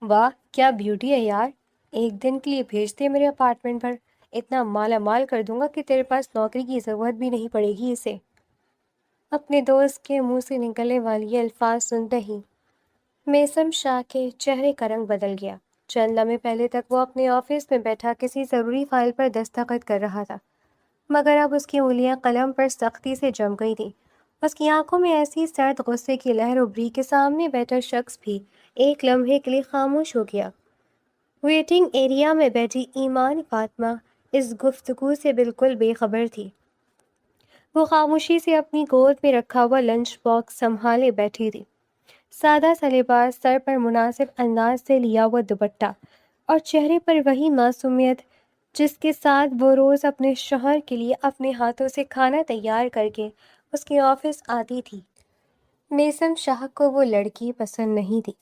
واہ کیا بیوٹی ہے یار. ایک دن کے لیے بھیج دے میرے اپارٹمنٹ پر. اتنا مالا مال کر دوں گا کہ تیرے پاس نوکری کی ضرورت بھی نہیں پڑے گی اسے. اپنے دوست کے منہ سے نکلنے والی یہ الفاظ سنتے ہی میثم شاہ کے چہرے کا رنگ بدل گیا. چند لمحے پہلے تک وہ اپنے آفس میں بیٹھا کسی ضروری فائل پر دستخط کر رہا تھا، مگر اب اس کی انگلیاں قلم پر سختی سے جم گئی تھیں. اس کی آنکھوں میں ایسی سرد غصے کی لہر ابھری کہ سامنے بیٹھا شخص بھی ایک لمحے کے لیے خاموش ہو گیا. ویٹنگ ایریا میں بیٹھی ایمان فاطمہ اس گفتگو سے بالکل بے خبر تھی. وہ خاموشی سے اپنی گود میں رکھا ہوا لنچ باکس سنبھالے بیٹھی تھی. سادہ سا لباس، سر پر مناسب انداز سے لیا ہوا دوپٹہ اور چہرے پر وہی معصومیت جس کے ساتھ وہ روز اپنے شوہر کے لیے اپنے ہاتھوں سے کھانا تیار کر کے اس کے آفس آتی تھی. میثم شاہ کو وہ لڑکی پسند نہیں تھی،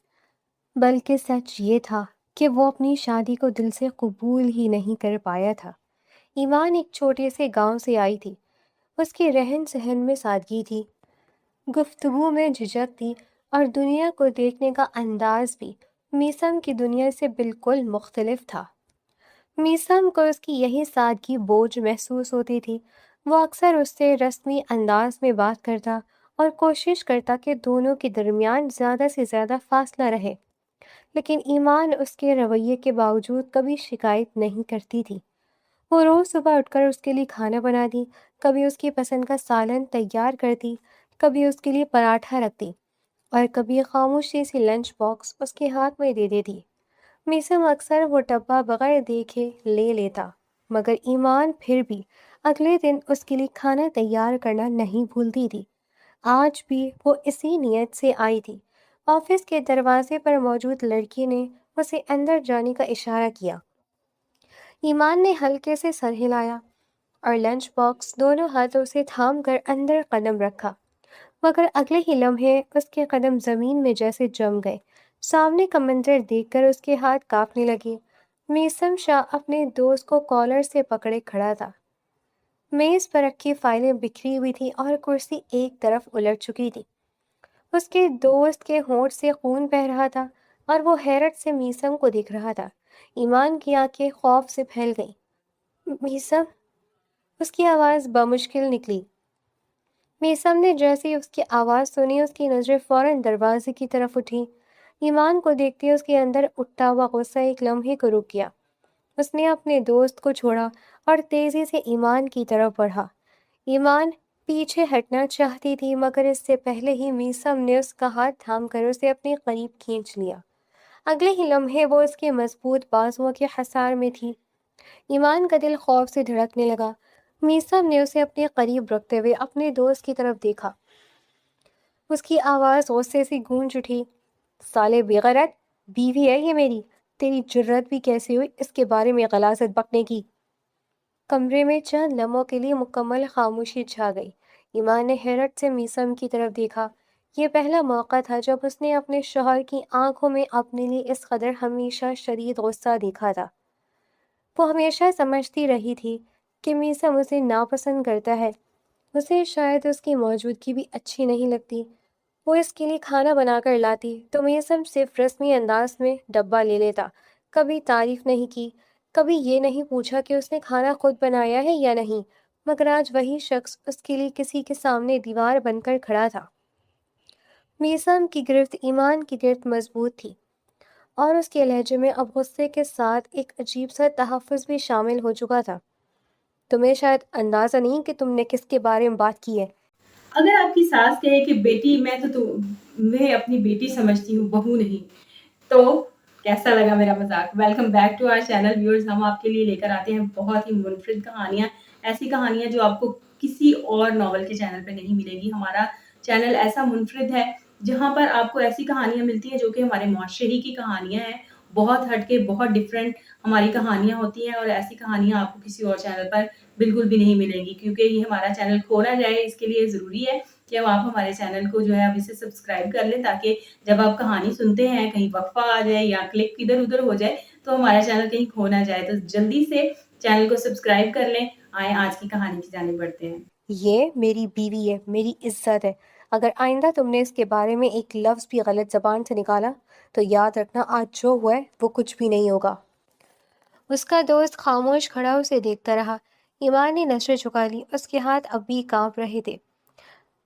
بلکہ سچ یہ تھا کہ وہ اپنی شادی کو دل سے قبول ہی نہیں کر پایا تھا. ایمان ایک چھوٹے سے گاؤں سے آئی تھی. اس کے رہن سہن میں سادگی تھی، گفتگو میں جھجک تھی اور دنیا کو دیکھنے کا انداز بھی میثم کی دنیا سے بالکل مختلف تھا. میثم کو اس کی یہی سادگی بوجھ محسوس ہوتی تھی. وہ اکثر اس سے رسمی انداز میں بات کرتا اور کوشش کرتا کہ دونوں کے درمیان زیادہ سے زیادہ فاصلہ رہے، لیکن ایمان اس کے رویے کے باوجود کبھی شکایت نہیں کرتی تھی. وہ روز صبح اٹھ کر اس کے لیے کھانا بناتی، کبھی اس کی پسند کا سالن تیار کرتی، کبھی اس کے لیے پراٹھا رکھتی اور کبھی خاموشی سے لنچ باکس اس کے ہاتھ میں دے دیتی. میثم اکثر وہ ڈبہ بغیر دیکھے لے لیتا، مگر ایمان پھر بھی اگلے دن اس کے لیے کھانا تیار کرنا نہیں بھولتی تھی. آج بھی وہ اسی نیت سے آئی تھی. آفس کے دروازے پر موجود لڑکی نے اسے اندر جانے کا اشارہ کیا. ایمان نے ہلکے سے سر ہلایا اور لنچ باکس دونوں ہاتھوں سے تھام کر اندر قدم رکھا، مگر اگلے ہی لمحے اس کے قدم زمین میں جیسے جم گئے. سامنے کا منظر دیکھ کر اس کے ہاتھ کانپنے لگے. میثم شاہ اپنے دوست کو کالر سے پکڑے کھڑا تھا. میز پر رکھی فائلیں بکھری ہوئی تھی اور کرسی ایک طرف الٹ چکی تھی. اس کے دوست کے ہونٹ سے خون بہہ رہا تھا اور وہ حیرت سے میثم کو دیکھ رہا تھا. ایمان کی آنکھیں خوف سے پھیل گئیں. میثم، اس کی آواز بمشکل نکلی. میثم نے جیسے ہی اس کی آواز سنی اس کی نظریں فوراً دروازے کی طرف اٹھی. ایمان کو دیکھتے اس کے اندر اٹھتا ہوا غصہ ایک لمحے کو رک گیا. اس نے اپنے دوست کو چھوڑا اور تیزی سے ایمان کی طرف بڑھا. ایمان پیچھے ہٹنا چاہتی تھی، مگر اس سے پہلے ہی میثم نے اس کا ہاتھ تھام کر اسے اپنے قریب کھینچ لیا. اگلے ہی لمحے وہ اس کے مضبوط بازوؤں کے حصار میں تھی. ایمان کا دل خوف سے دھڑکنے لگا. میثم نے اسے اپنے قریب رکھتے ہوئے اپنے دوست کی طرف دیکھا. اس کی آواز غصے سے گونج اٹھی. سالے بے غیرت، بیوی ہے یہ میری، تیری جرت بھی کیسے ہوئی اس کے بارے میں غلاظت بکنے کی. کمرے میں چند لمحوں کے لیے مکمل خاموشی چھا گئی. ایمان نے حیرت سے میثم کی طرف دیکھا. یہ پہلا موقع تھا جب اس نے اپنے شوہر کی آنکھوں میں اپنے لیے اس قدر ہمیشہ شدید غصہ دیکھا تھا. وہ ہمیشہ سمجھتی رہی تھی کہ میثم اسے ناپسند کرتا ہے، اسے شاید اس کی موجودگی بھی اچھی نہیں لگتی. وہ اس کے لیے کھانا بنا کر لاتی تو میثم صرف رسمی انداز میں ڈبہ لے لیتا، کبھی تعریف نہیں کی، کبھی یہ نہیں پوچھا کہ اس نے کھانا خود بنایا ہے یا نہیں. مگر آج وہی شخص اس کے لیے کسی کے سامنے دیوار بن کر کھڑا تھا. میثم کی گرفت ایمان کی گرفت مضبوط تھی اور اس کے لہجے میں اب غصے کے ساتھ ایک عجیب سا تحفظ بھی شامل ہو چکا تھا. تمہیں شاید اندازہ نہیں کہ تم نے کس کے بارے میں بات کی ہے. اگر آپ کی ساس کہے کہ بیٹی میں تو تمہیں اپنی بیٹی سمجھتی ہوں، بہو نہیں، تو کیسا لگا میرا مذاق؟ Welcome back to our channel viewers. ہم آپ کے لیے لے کر آتے ہیں بہت ہی منفرد کہانیاں، ایسی کہانیاں جو آپ کو کسی اور ناول کے چینل پہ نہیں ملے گی. ہمارا چینل ایسا منفرد ہے جہاں پر آپ کو ایسی کہانیاں ملتی ہیں جو کہ ہمارے معاشرے ہی کی کہانیاں ہیں، بہت ہٹ کے، بہت ڈفرینٹ ہماری کہانیاں ہوتی ہیں، اور ایسی کہانیاں آپ کو کسی اور چینل پر بالکل بھی نہیں ملے گی. کیونکہ یہ ہمارا چینل کھولا جائے، اس کے لیے ضروری ہے کہ آپ ہمارے چینل کو جو ہے اب اسے سبسکرائب کر لیں، تاکہ جب آپ کہانی سنتے ہیں کہیں وقفہ آ جائے یا کلک ادھر ادھر ہو جائے تو ہمارا چینل کہیں کھو نہ جائے. تو جلدی سے چینل کو سبسکرائب کر لیں. آئیں آج کی کہانی کی جانب بڑھتے ہیں. یہ میری بیوی ہے، میری عزت ہے. اگر آئندہ تم نے اس کے بارے میں ایک لفظ بھی غلط زبان سے نکالا تو یاد رکھنا آج جو ہوا ہے وہ کچھ بھی نہیں ہوگا۔ اس کا دوست خاموش کھڑا اسے دیکھتا رہا۔ ایمان نے نظریں جھکا لی، اس کے ہاتھ اب بھی کانپ رہے تھے۔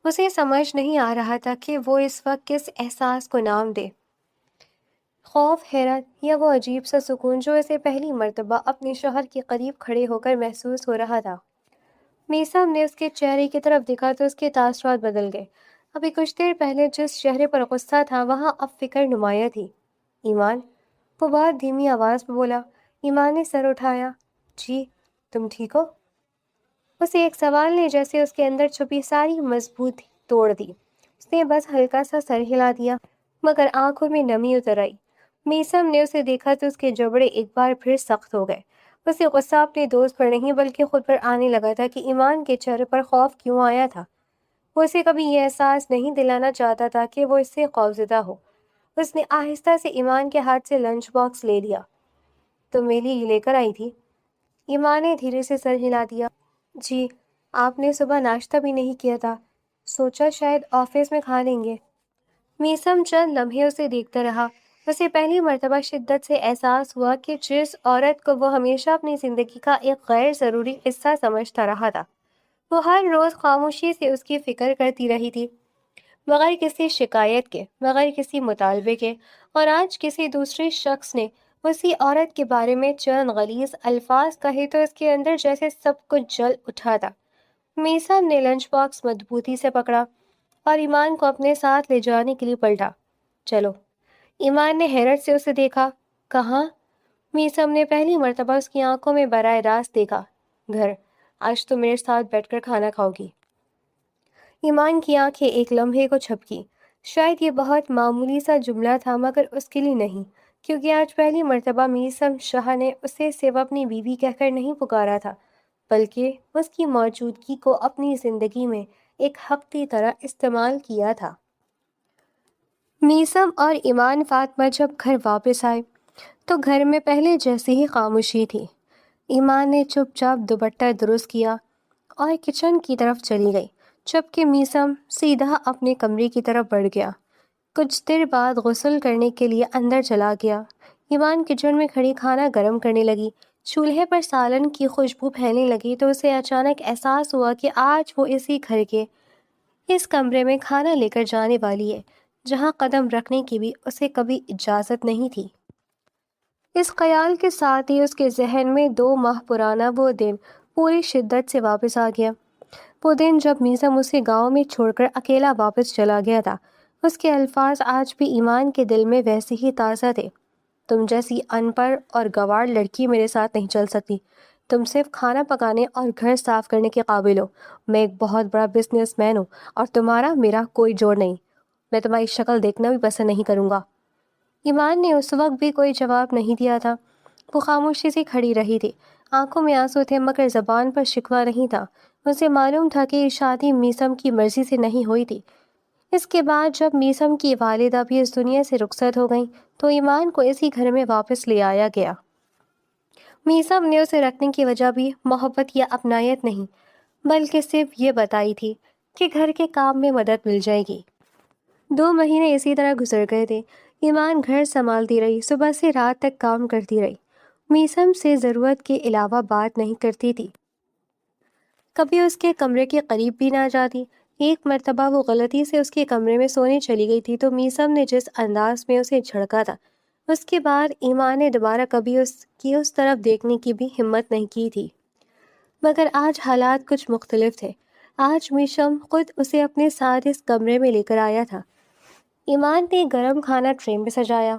اسے سمجھ نہیں آ رہا تھا کہ وہ اس وقت کس احساس کو نام دے، خوف، حیرت یا وہ عجیب سا سکون جو اسے پہلی مرتبہ اپنے شوہر کے قریب کھڑے ہو کر محسوس ہو رہا تھا۔ میثم نے اس کے چہرے کی طرف دیکھا تو اس کے تاثرات بدل گئے۔ ابھی کچھ دیر پہلے جس چہرے پر غصہ تھا وہاں اب فکر نمایاں تھی۔ ایمان، وہ بہت دھیمی آواز میں بولا۔ ایمان نے سر اٹھایا۔ جی، تم ٹھیک ہو؟ اسے ایک سوال نے جیسے اس کے اندر چھپی ساری مضبوطی توڑ دی۔ اس نے بس ہلکا سا سر ہلا دیا، مگر آنکھوں میں نمی اتر آئی۔ میثم نے اسے دیکھا تو اس کے جبڑے ایک بار پھر سخت ہو گئے۔ اسے غصہ اپنے دوست پر نہیں بلکہ خود پر آنے لگا تھا کہ ایمان کے چہرے پر خوف کیوں آیا تھا۔ وہ اسے کبھی یہ احساس نہیں دلانا چاہتا تھا کہ وہ اس سے خوفزدہ ہو۔ اس نے آہستہ سے ایمان کے ہاتھ سے لنچ باکس لے لیا۔ تم میرے لیے لے کر آئی تھی؟ ایمان نے دھیرے سے سر ہلا دیا۔ جی، آپ نے صبح ناشتہ بھی نہیں کیا تھا، سوچا شاید آفس میں کھا لیں گے۔ میثم چند لمحے اسے دیکھتا رہا۔ اسے پہلی مرتبہ شدت سے احساس ہوا کہ جس عورت کو وہ ہمیشہ اپنی زندگی کا ایک غیر ضروری حصہ سمجھتا رہا تھا، وہ ہر روز خاموشی سے اس کی فکر کرتی رہی تھی، بغیر کسی شکایت کے، بغیر کسی مطالبے کے، اور آج کسی دوسرے شخص نے اسی عورت کے بارے میں چند غلیظ الفاظ کہے تو اس کے اندر جیسے سب کچھ جل اٹھا تھا۔ میثم نے لنچ باکس مضبوطی سے پکڑا اور ایمان کو اپنے ساتھ لے جانے کے لیے پلٹا۔ چلو۔ ایمان نے حیرت سے اسے دیکھا۔ کہاں؟ میثم نے پہلی مرتبہ اس کی آنکھوں میں براہ راست دیکھا۔ گھر، آج تو میرے ساتھ بیٹھ کر کھانا کھاؤ گی۔ ایمان کی آنکھیں ایک لمحے کو جھپکی۔ شاید یہ بہت معمولی سا جملہ تھا مگر اس کے لیے نہیں، کیونکہ آج پہلی مرتبہ میثم شاہ نے اسے صرف اپنی بیوی کہہ کر نہیں پکارا تھا، بلکہ اس کی موجودگی کو اپنی زندگی میں ایک حق کی طرح استعمال کیا تھا۔ میثم اور ایمان فاطمہ جب گھر واپس آئے تو گھر میں پہلے جیسی ہی خاموشی تھی۔ ایمان نے چپ چاپ دوپٹہ درست کیا اور کچن کی طرف چلی گئی، جبکہ میثم سیدھا اپنے کمرے کی طرف بڑھ گیا۔ کچھ دیر بعد غسل کرنے کے لیے اندر چلا گیا۔ ایمان کچن میں کھڑی کھانا گرم کرنے لگی۔ چولہے پر سالن کی خوشبو پھیلنے لگی تو اسے اچانک احساس ہوا کہ آج وہ اسی گھر کے اس کمرے میں کھانا لے کر جانے والی ہے جہاں قدم رکھنے کی بھی اسے کبھی اجازت نہیں تھی۔ اس خیال کے ساتھ ہی اس کے ذہن میں 2 ماہ پرانا وہ دن پوری شدت سے واپس آ گیا۔ وہ دن جب میثم اسے گاؤں میں چھوڑ کر اکیلا واپس چلا گیا تھا۔ اس کے الفاظ آج بھی ایمان کے دل میں ویسے ہی تازہ تھے۔ تم جیسی ان پڑھ اور گنوار لڑکی میرے ساتھ نہیں چل سکتی۔ تم صرف کھانا پکانے اور گھر صاف کرنے کے قابل ہو۔ میں ایک بہت بڑا بزنس مین ہوں اور تمہارا میرا کوئی جوڑ نہیں۔ میں تمہاری شکل دیکھنا بھی پسند نہیں کروں گا۔ ایمان نے اس وقت بھی کوئی جواب نہیں دیا تھا۔ وہ خاموشی سے کھڑی رہی تھی، آنکھوں میں آنسو تھے مگر زبان پر شکوہ نہیں تھا۔ اسے معلوم تھا کہ یہ شادی میثم کی مرضی سے نہیں ہوئی تھی۔ اس کے بعد جب میثم کی والدہ بھی اس دنیا سے رخصت ہو گئیں تو ایمان کو اسی گھر میں واپس لے آیا گیا۔ میثم نے اسے رکھنے کی وجہ بھی محبت یا اپنائیت نہیں، بلکہ صرف یہ بتائی تھی کہ گھر کے کام میں مدد مل جائے گی۔ 2 مہینے اسی طرح گزر گئے تھے۔ ایمان گھر سنبھالتی رہی، صبح سے رات تک کام کرتی رہی، میثم سے ضرورت کے علاوہ بات نہیں کرتی تھی، کبھی اس کے کمرے کے قریب بھی نہ جاتی۔ ایک مرتبہ وہ غلطی سے اس کے کمرے میں سونے چلی گئی تھی تو میثم نے جس انداز میں اسے جھڑکا تھا، اس کے بعد ایمان نے دوبارہ کبھی اس کی اس طرف دیکھنے کی بھی ہمت نہیں کی تھی۔ مگر آج حالات کچھ مختلف تھے۔ آج میثم خود اسے اپنے ساتھ اس کمرے میں لے کر آیا تھا۔ ایمان نے گرم کھانا ٹرے میں سجایا،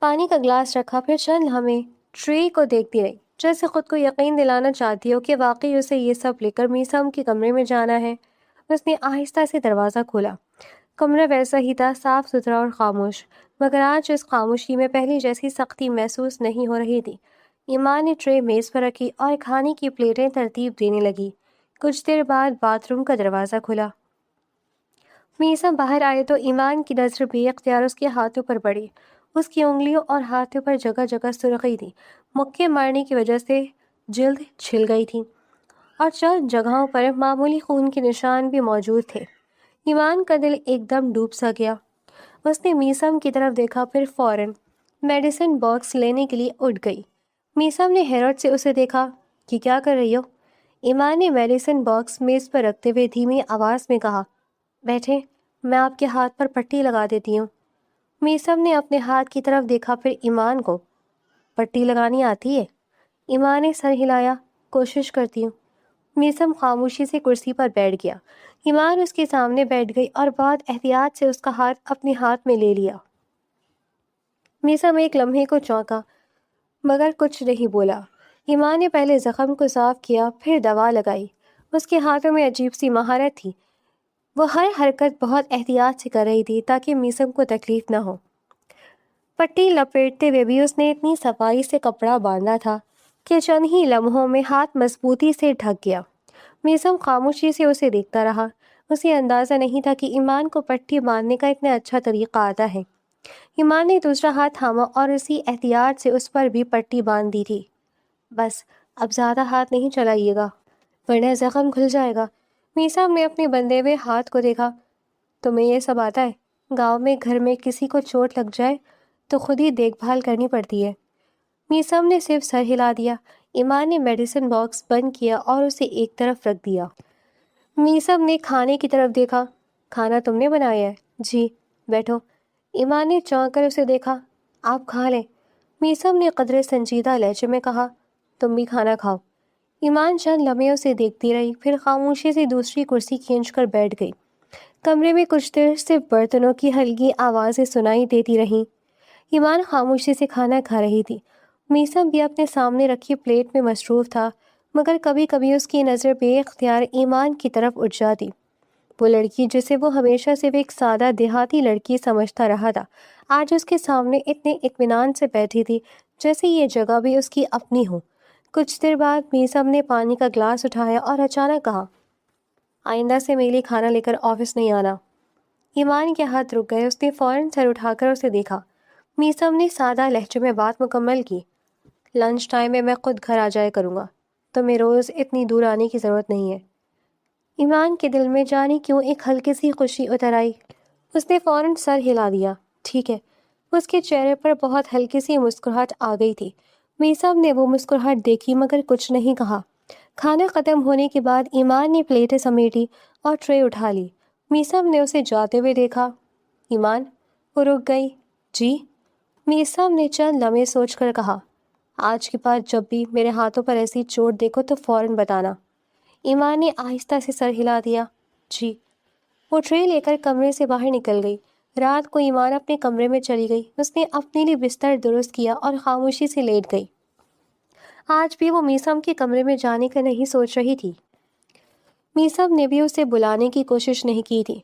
پانی کا گلاس رکھا، پھر چند لمحے ٹرے کو دیکھتی رہی جیسے خود کو یقین دلانا چاہتی ہو کہ واقعی اسے یہ سب لے کر میثم کے کمرے میں جانا ہے۔ اس نے آہستہ سے دروازہ کھولا۔ کمرہ ویسا ہی تھا، صاف ستھرا اور خاموش، مگر آج اس خاموشی میں پہلی جیسی سختی محسوس نہیں ہو رہی تھی۔ ایمان نے ٹرے میز پر رکھی اور کھانے کی پلیٹیں ترتیب دینے لگی۔ کچھ دیر بعد باتھ روم کا دروازہ کھلا۔ میثم باہر آئے تو ایمان کی نظر بے اختیار اس کے ہاتھوں پر پڑی۔ اس کی انگلیوں اور ہاتھوں پر جگہ جگہ سرخی تھی، مکے مارنے کی وجہ سے جلد چھل گئی تھی اور چند جگہوں پر معمولی خون کے نشان بھی موجود تھے۔ ایمان کا دل ایک دم ڈوب سا گیا۔ اس نے میسم کی طرف دیکھا، پھر فوراً میڈیسن باکس لینے کے لیے اٹھ گئی۔ میسم نے حیرت سے اسے دیکھا کہ کیا کر رہی ہو؟ ایمان نے میڈیسن باکس میز پر رکھتے ہوئے دھیمی آواز میں کہا، بیٹھے، میں آپ کے ہاتھ پر پٹی لگا دیتی ہوں۔ میسم نے اپنے ہاتھ کی طرف دیکھا، پھر ایمان کو۔ پٹی لگانی آتی ہے؟ ایمان نے سر ہلایا، کوشش کرتی ہوں۔ میسم خاموشی سے کرسی پر بیٹھ گیا۔ ایمان اس کے سامنے بیٹھ گئی اور بہت احتیاط سے اس کا ہاتھ اپنے ہاتھ میں لے لیا۔ میسم ایک لمحے کو چونکا مگر کچھ نہیں بولا۔ ایمان نے پہلے زخم کو صاف کیا، پھر دوا لگائی۔ اس کے ہاتھوں میں عجیب سی مہارت تھی۔ وہ ہر حرکت بہت احتیاط سے کر رہی تھی تاکہ میسم کو تکلیف نہ ہو۔ پٹی لپیٹتے ہوئے بھی اس نے اتنی صفائی سے کپڑا باندھا تھا کہ چند ہی لمحوں میں ہاتھ مضبوطی سے ڈھک گیا۔ میسم خاموشی سے اسے دیکھتا رہا۔ اسے اندازہ نہیں تھا کہ ایمان کو پٹی باندھنے کا اتنا اچھا طریقہ آتا ہے۔ ایمان نے دوسرا ہاتھ تھاما اور اسی احتیاط سے اس پر بھی پٹی باندھ دی تھی۔ بس اب زیادہ ہاتھ نہیں چلائیے گا ورنہ زخم کھل جائے گا۔ میسم نے اپنے بندھے ہوئے ہاتھ کو دیکھا۔ تمہیں یہ سب آتا ہے؟ گاؤں میں گھر میں کسی کو چوٹ لگ جائے تو خود ہی دیکھ بھال کرنی پڑتی ہے۔ میسم نے صرف سر ہلا دیا۔ ایمان نے میڈیسن باکس بند کیا اور اسے ایک طرف رکھ دیا۔ میسم نے کھانے کی طرف دیکھا۔ کھانا تم نے بنایا ہے؟ جی۔ بیٹھو۔ ایمان نے چونک کر اسے دیکھا۔ آپ کھا لیں۔ میسم نے قدرے سنجیدہ لہجے میں کہا، تم بھی کھانا کھاؤ۔ ایمان چند لمحے اسے دیکھتی رہی، پھر خاموشی سے دوسری کرسی کھینچ کر بیٹھ گئی۔ کمرے میں کچھ دیر صرف برتنوں کی ہلکی آوازیں سنائی دیتی رہیں۔ ایمان خاموشی سے کھانا کھا رہی تھی۔ میسم بھی اپنے سامنے رکھی پلیٹ میں مصروف تھا، مگر کبھی کبھی اس کی نظر بے اختیار ایمان کی طرف اٹھ جاتی۔ وہ لڑکی جسے وہ ہمیشہ صرف ایک سادہ دیہاتی لڑکی سمجھتا رہا تھا، آج اس کے سامنے اتنے اطمینان سے بیٹھی تھی جیسے یہ جگہ بھی اس کی اپنی ہو۔ کچھ دیر بعد میسم نے پانی کا گلاس اٹھایا اور اچانک کہا، آئندہ سے میرے لیے کھانا لے کر آفس نہیں آنا۔ ایمان کے ہاتھ رک گئے۔ اس نے فوراً سر اٹھا کر اسے دیکھا۔ میسم نے سادہ لہجے میں بات مکمل کی، لنچ ٹائم میں میں خود گھر آ جایا کروں گا، تمہیں روز اتنی دور آنے کی ضرورت نہیں ہے۔ ایمان کے دل میں جانے کیوں ایک ہلکی سی خوشی اتر آئی۔ اس نے فوراً سر ہلا دیا، ٹھیک ہے۔ اس کے چہرے پر بہت ہلکی سی مسکراہٹ آ گئی تھی۔ میسم نے وہ مسکراہٹ دیکھی مگر کچھ نہیں کہا۔ کھانا ختم ہونے کے بعد ایمان نے پلیٹیں سمیٹی اور ٹرے اٹھا لی۔ میسم نے اسے جاتے ہوئے دیکھا۔ ایمان؟ وہ رک گئی۔ جی؟ میسم نے چند لمحے سوچ کر کہا، آج کے بعد جب بھی میرے ہاتھوں پر ایسی چوٹ دیکھو تو فوراً بتانا۔ ایمان نے آہستہ سے سر ہلا دیا، جی۔ وہ ٹرے لے کر کمرے سے باہر نکل گئی۔ رات کو ایمان اپنے کمرے میں چلی گئی۔ اس نے اپنے لیے بستر درست کیا اور خاموشی سے لیٹ گئی۔ آج بھی وہ میسم کے کمرے میں جانے کا نہیں سوچ رہی تھی۔ میسم نے بھی اسے بلانے کی کوشش نہیں کی تھی،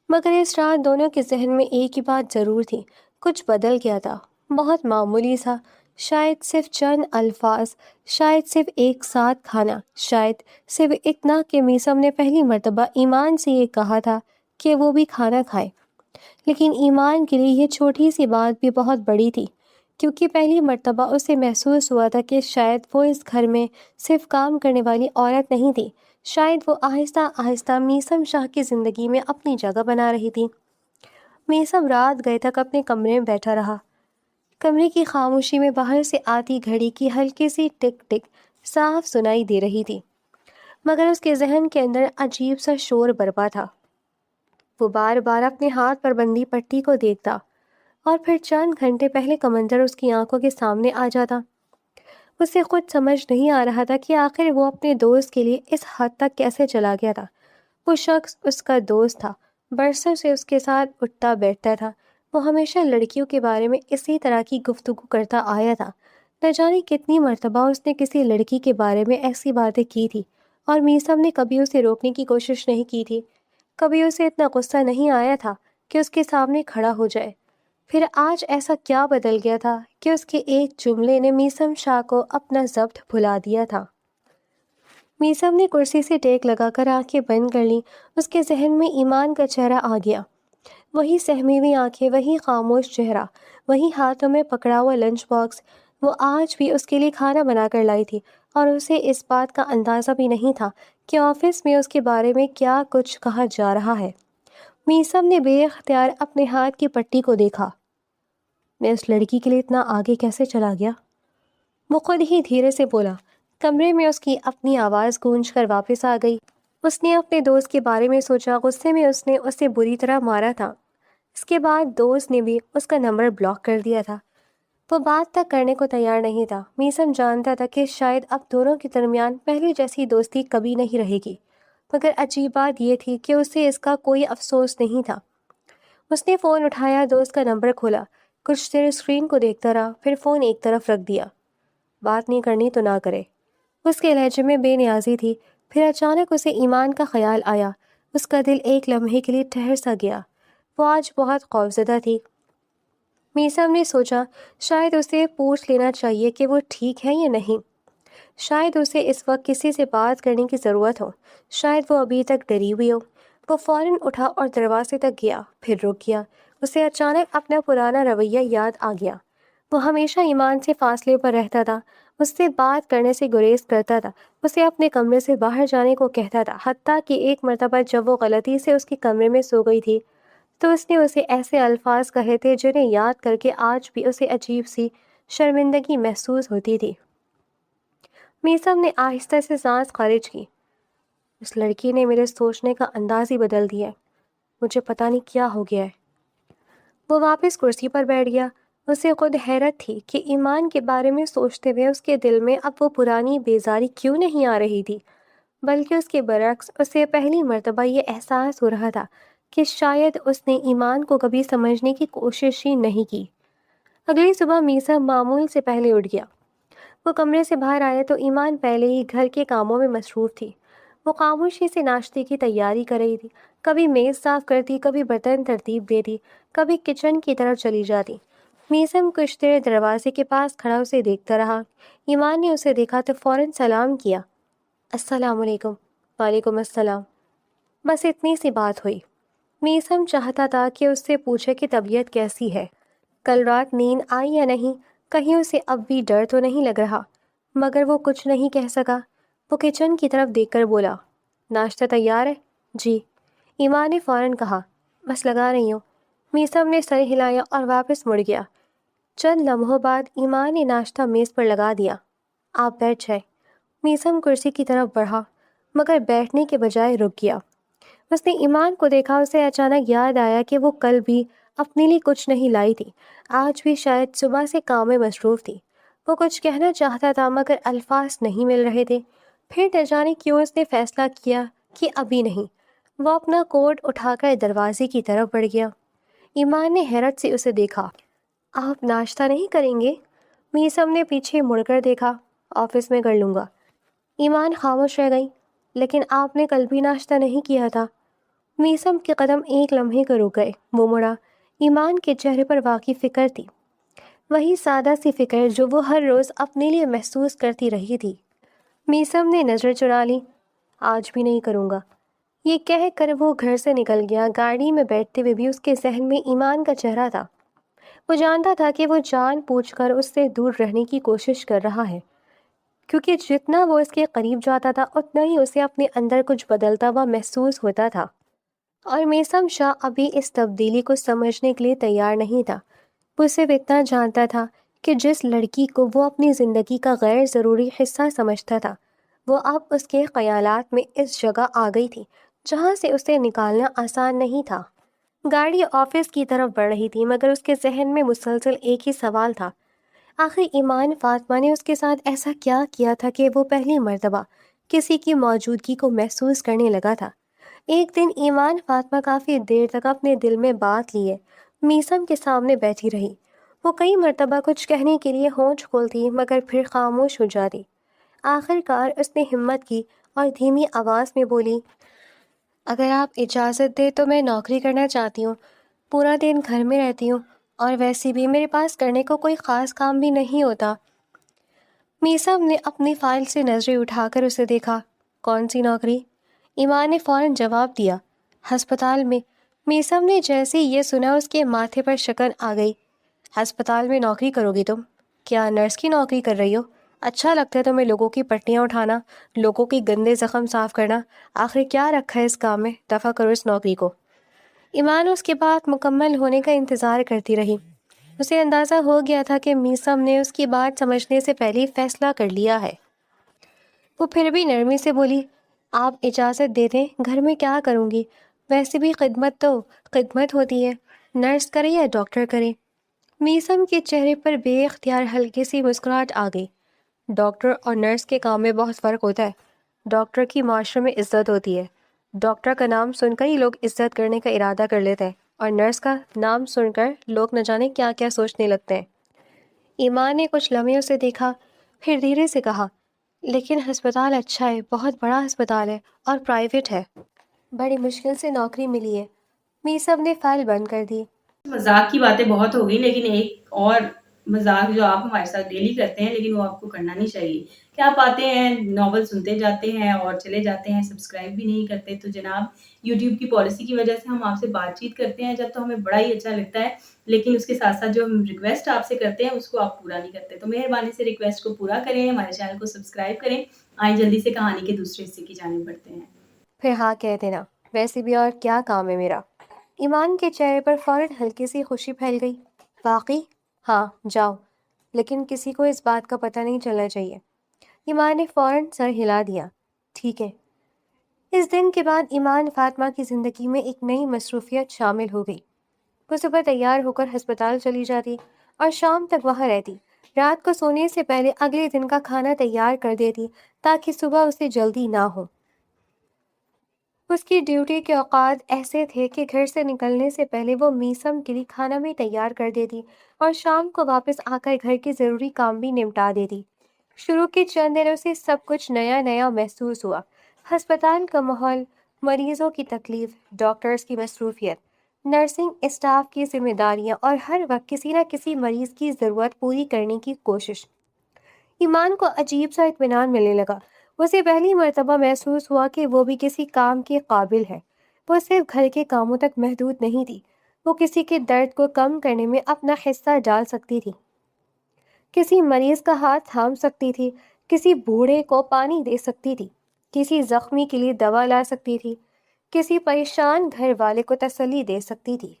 مگر اس رات دونوں کے ذہن میں ایک ہی بات ضرور تھی، کچھ بدل گیا تھا، بہت معمولی سا، شاید صرف چند الفاظ، شاید صرف ایک ساتھ کھانا، شاید صرف اتنا کہ میسم نے پہلی مرتبہ ایمان سے یہ کہا تھا کہ وہ بھی کھانا کھائے۔ لیکن ایمان کے لیے یہ چھوٹی سی بات بھی بہت بڑی تھی، کیونکہ پہلی مرتبہ اسے محسوس ہوا تھا کہ شاید وہ اس گھر میں صرف کام کرنے والی عورت نہیں تھی، شاید وہ آہستہ آہستہ میسم شاہ کی زندگی میں اپنی جگہ بنا رہی تھی۔ میسم رات گئے تک اپنے کمرے میں بیٹھا رہا۔ کمرے کی خاموشی میں باہر سے آتی گھڑی کی ہلکی سی ٹک ٹک صاف سنائی دے رہی تھی، مگر اس کے ذہن کے اندر عجیب سا شور برپا تھا۔ وہ بار بار اپنے ہاتھ پر بندھی پٹی کو دیکھتا اور پھر چند گھنٹے پہلے کا منظر اس کی آنکھوں کے سامنے آ جاتا۔ اسے خود سمجھ نہیں آ رہا تھا کہ آخر وہ اپنے دوست کے لیے اس حد تک کیسے چلا گیا تھا۔ وہ شخص اس کا دوست تھا، برسوں سے اس کے ساتھ اٹھتا بیٹھتا تھا، وہ ہمیشہ لڑکیوں کے بارے میں اسی طرح کی گفتگو کرتا آیا تھا۔ نہ جانے کتنی مرتبہ اس نے کسی لڑکی کے بارے میں ایسی باتیں کی تھی اور میسم نے کبھی اسے روکنے کی کوشش نہیں کی تھی، کبھی اسے اتنا غصہ نہیں آیا تھا کہ اس کے سامنے کھڑا ہو جائے۔ پھر آج ایسا کیا بدل گیا تھا کہ اس کے ایک جملے نے میسم شاہ کو اپنا ضبط بھلا دیا تھا؟ میسم نے کرسی سے ٹیک لگا کر آنکھیں بند کر لیں۔ اس کے ذہن میں ایمان کا چہرہ آ گیا، وہی سہمی ہوئی آنکھیں، وہی خاموش چہرہ، وہی ہاتھوں میں پکڑا ہوا لنچ باکس۔ وہ آج بھی اس کے لیے کھانا بنا کر لائی تھی اور اسے اس بات کا اندازہ بھی نہیں تھا کہ آفس میں اس کے بارے میں کیا کچھ کہا جا رہا ہے۔ میسم نے بے اختیار اپنے ہاتھ کی پٹی کو دیکھا۔ میں اس لڑکی کے لیے اتنا آگے کیسے چلا گیا؟ وہ خود ہی دھیرے سے بولا۔ کمرے میں اس کی اپنی آواز گونج کر واپس آ گئی۔ اس نے اپنے دوست کے بارے میں سوچا۔ غصے میں اس نے اسے بری طرح مارا تھا۔ اس کے بعد دوست نے بھی اس کا نمبر بلاک کر دیا تھا۔ وہ بات تک کرنے کو تیار نہیں تھا۔ میسم جانتا تھا کہ شاید اب دونوں کے درمیان پہلے جیسی دوستی کبھی نہیں رہے گی، مگر عجیب بات یہ تھی کہ اسے اس کا کوئی افسوس نہیں تھا۔ اس نے فون اٹھایا، دوست کا نمبر کھولا، کچھ دیر اسکرین کو دیکھتا رہا، پھر فون ایک طرف رکھ دیا۔ بات نہیں کرنی تو نہ کرے۔ اس کے لہجے میں بے نیازی تھی۔ پھر اچانک اسے ایمان کا خیال آیا۔ اس کا دل ایک لمحے کے لیے ٹھہر سا گیا۔ وہ آج بہت خوفزدہ تھی۔ میسم نے سوچا شاید اسے پوچھ لینا چاہیے کہ وہ ٹھیک ہے یا نہیں۔ شاید اسے اس وقت کسی سے بات کرنے کی ضرورت ہو۔ شاید وہ ابھی تک ڈری ہوئی ہو۔ وہ فوراً اٹھا اور دروازے تک گیا، پھر رک گیا۔ اسے اچانک اپنا پرانا رویہ یاد آ گیا۔ وہ ہمیشہ ایمان سے فاصلے پر رہتا تھا، اس سے بات کرنے سے گریز کرتا تھا، اسے اپنے کمرے سے باہر جانے کو کہتا تھا۔ حتیٰ کہ ایک مرتبہ جب وہ غلطی سے اس کے کمرے میں سو گئی تھی تو اس نے اسے ایسے الفاظ کہے تھے جنہیں یاد کر کے آج بھی اسے عجیب سی شرمندگی محسوس ہوتی تھی۔ میسم نے آہستہ سے سانس خارج کی۔ اس لڑکی نے میرے سوچنے کا انداز ہی بدل دیا ہے۔ مجھے پتہ نہیں کیا ہو گیا ہے۔ وہ واپس کرسی پر بیٹھ گیا۔ اسے خود حیرت تھی کہ ایمان کے بارے میں سوچتے ہوئے اس کے دل میں اب وہ پرانی بیزاری کیوں نہیں آ رہی تھی، بلکہ اس کے برعکس اسے پہلی مرتبہ یہ احساس ہو رہا تھا کہ شاید اس نے ایمان کو کبھی سمجھنے کی کوشش ہی نہیں کی۔ اگلی صبح میسم معمول سے پہلے اٹھ گیا۔ وہ کمرے سے باہر آیا تو ایمان پہلے ہی گھر کے کاموں میں مصروف تھی۔ وہ خاموشی سے ناشتے کی تیاری کر رہی تھی، کبھی میز صاف کرتی، کبھی برتن ترتیب دیتی، کبھی کچن کی طرف چلی جاتی۔ میسم کچھ دیر دروازے کے پاس کھڑا اسے دیکھتا رہا۔ ایمان نے اسے دیکھا تو فوراً سلام کیا۔ السلام علیکم۔ وعلیکم السلام۔ بس اتنی سی بات ہوئی۔ میسم چاہتا تھا کہ اس سے پوچھے کہ طبیعت کیسی ہے، کل رات نیند آئی یا نہیں، کہیں اسے اب بھی ڈر تو نہیں لگ رہا، مگر وہ کچھ نہیں کہہ سکا۔ وہ کچن کی طرف دیکھ کر بولا، ناشتہ تیار ہے؟ جی، ایمان نے فوراً کہا۔ بس لگا رہی ہوں۔ میسم نے سر ہلایا اور واپس مڑ گیا۔ چند لمحوں بعد ایمان نے ناشتہ میز پر لگا دیا۔ آپ بیٹھ جائیں۔ میسم کرسی کی طرف بڑھا، مگر بیٹھنے کے بجائے رک گیا۔ اس نے ایمان کو دیکھا۔ اسے اچانک یاد آیا کہ وہ کل بھی اپنے لیے کچھ نہیں لائی تھی، آج بھی شاید صبح سے کام میں مصروف تھی۔ وہ کچھ کہنا چاہتا تھا مگر الفاظ نہیں مل رہے تھے۔ پھر نہ جانے کیوں اس نے فیصلہ کیا کہ ابھی نہیں۔ وہ اپنا کوٹ اٹھا کر دروازے کی طرف بڑھ گیا۔ ایمان نے حیرت سے اسے دیکھا۔ آپ ناشتہ نہیں کریں گے؟ میسم نے پیچھے مڑ کر دیکھا۔ آفس میں کر لوں گا۔ ایمان خاموش رہ گئی۔ لیکن آپ نے کل بھی ناشتہ نہیں کیا تھا۔ میسم کے قدم ایک لمحے کو رک گئے۔ وہ مڑا۔ ایمان کے چہرے پر واقعی فکر تھی، وہی سادہ سی فکر جو وہ ہر روز اپنے لیے محسوس کرتی رہی تھی۔ میسم نے نظر چرا لی۔ آج بھی نہیں کروں گا، یہ کہہ کر وہ گھر سے نکل گیا۔ گاڑی میں بیٹھتے ہوئے بھی اس کے ذہن میں ایمان کا چہرہ تھا۔ وہ جانتا تھا کہ وہ جان بوجھ کر اس سے دور رہنے کی کوشش کر رہا ہے، کیونکہ جتنا وہ اس کے قریب جاتا تھا اتنا ہی اسے اپنے اندر کچھ بدلتا ہوا محسوس ہوتا تھا۔ اور میسم شاہ ابھی اس تبدیلی کو سمجھنے کے لیے تیار نہیں تھا۔ وہ صرف اتنا جانتا تھا کہ جس لڑکی کو وہ اپنی زندگی کا غیر ضروری حصہ سمجھتا تھا، وہ اب اس کے خیالات میں اس جگہ آ گئی تھی جہاں سے اسے نکالنا آسان نہیں تھا۔ گاڑی آفس کی طرف بڑھ رہی تھی، مگر اس کے ذہن میں مسلسل ایک ہی سوال تھا، آخر ایمان فاطمہ نے اس کے ساتھ ایسا کیا کیا تھا کہ وہ پہلی مرتبہ کسی کی موجودگی کو محسوس کرنے لگا تھا۔ ایک دن ایمان فاطمہ کافی دیر تک اپنے دل میں بات لیے میسم کے سامنے بیٹھی رہی۔ وہ کئی مرتبہ کچھ کہنے کے لیے ہونٹ کھولتی مگر پھر خاموش ہو جاتی۔ آخر کار اس نے ہمت کی اور دھیمی آواز میں بولی، اگر آپ اجازت دیں تو میں نوکری کرنا چاہتی ہوں۔ پورا دن گھر میں رہتی ہوں اور ویسے بھی میرے پاس کرنے کو کوئی خاص کام بھی نہیں ہوتا۔ میسم نے اپنی فائل سے نظریں اٹھا کر اسے دیکھا۔ کون سی نوکری؟ ایمان نے فوراً جواب دیا، ہسپتال میں۔ میسم نے جیسے یہ سنا اس کے ماتھے پر شکن آ گئی۔ ہسپتال میں نوکری کرو گی تم؟ کیا نرس کی نوکری کر رہی ہو؟ اچھا لگتا ہے تمہیں لوگوں کی پٹیاں اٹھانا، لوگوں کی گندے زخم صاف کرنا؟ آخر کیا رکھا ہے اس کام میں؟ دفع کرو اس نوکری کو۔ ایمان اس کے بات مکمل ہونے کا انتظار کرتی رہی۔ اسے اندازہ ہو گیا تھا کہ میثم نے اس کی بات سمجھنے سے پہلے ہی فیصلہ کر لیا ہے۔ وہ پھر بھی نرمی سے بولی، آپ اجازت دے دیں، گھر میں کیا کروں گی؟ ویسے بھی خدمت تو خدمت ہوتی ہے، نرس کرے یا ڈاکٹر کرے۔ میثم کے چہرے پر بے اختیار ہلکی سی مسکراہٹ آ گئی۔ ڈاکٹر اور نرس کے کام میں بہت فرق ہوتا ہے۔ ڈاکٹر کی معاشرے میں عزت ہوتی ہے، ڈاکٹر کا نام سن کر ہی لوگ عزت کرنے کا ارادہ کر لیتے ہیں، اور نرس کا نام سن کر لوگ نہ جانے کیا کیا سوچنے لگتے ہیں۔ ایمان نے کچھ لمحے اسے دیکھا، پھر دھیرے سے کہا، لیکن ہسپتال اچھا ہے، بہت بڑا ہسپتال ہے اور پرائیویٹ ہے، بڑی مشکل سے نوکری ملی ہے۔ میثم نے فائل بند کر دی۔ مذاق کی باتیں بہت ہو گئی، لیکن ایک اور مذاق جو آپ ہمارے ساتھ ڈیلی کرتے ہیں لیکن وہ آپ کو کرنا نہیں چاہیے کہ آپ آتے ہیں ناول سنتے جاتے ہیں اور چلے جاتے ہیں، سبسکرائب بھی نہیں کرتے۔ تو جناب یوٹیوب کی پالیسی کی وجہ سے ہم آپ سے بات چیت کرتے ہیں جب تو ہمیں بڑا ہی اچھا لگتا ہے، لیکن اس کے ساتھ ساتھ جو ہم ریکویسٹ آپ سے کرتے ہیں اس کو آپ پورا نہیں کرتے۔ تو مہربانی سے ریکویسٹ کو پورا کریں، ہمارے چینل کو سبسکرائب کریں۔ آئیں جلدی سے کہانی کے دوسرے حصے کی جانب بڑھتے ہیں۔ پھر ہاں کہہ دینا، ویسے بھی اور کیا کام ہے میرا۔ ایمان کے چہرے پر فوراً ہلکی سی خوشی پھیل گئی۔ واقعی؟ ہاں جاؤ، لیکن کسی کو اس بات کا پتہ نہیں چلنا چاہیے۔ ایمان نے فوراً سر ہلا دیا۔ ٹھیک ہے۔ اس دن کے بعد ایمان فاطمہ کی زندگی میں ایک نئی مصروفیت شامل ہو گئی۔ وہ صبح تیار ہو کر ہسپتال چلی جاتی اور شام تک وہاں رہتی۔ رات کو سونے سے پہلے اگلے دن کا کھانا تیار کر دیتی تاکہ صبح اسے جلدی نہ ہو۔ اس کی ڈیوٹی کے اوقات ایسے تھے کہ گھر سے نکلنے سے پہلے وہ میثم کے لیے کھانا بھی تیار کر دیتی اور شام کو واپس آ کر گھر کے ضروری کام بھی نمٹا دیتی۔ شروع کے چند دنوں سے سب کچھ نیا نیا محسوس ہوا۔ ہسپتال کا ماحول، مریضوں کی تکلیف، ڈاکٹرز کی مصروفیت، نرسنگ اسٹاف کی ذمہ داریاں اور ہر وقت کسی نہ کسی مریض کی ضرورت پوری کرنے کی کوشش۔ ایمان کو عجیب سا اطمینان ملنے لگا۔ اسے پہلی مرتبہ محسوس ہوا کہ وہ بھی کسی کام کے قابل ہے۔ وہ صرف گھر کے کاموں تک محدود نہیں تھی، وہ کسی کے درد کو کم کرنے میں اپنا حصہ ڈال سکتی تھی، کسی مریض کا ہاتھ تھام سکتی تھی، کسی بوڑھے کو پانی دے سکتی تھی، کسی زخمی کے لیے دوا لا سکتی تھی، کسی پریشان گھر والے کو تسلی دے سکتی تھی۔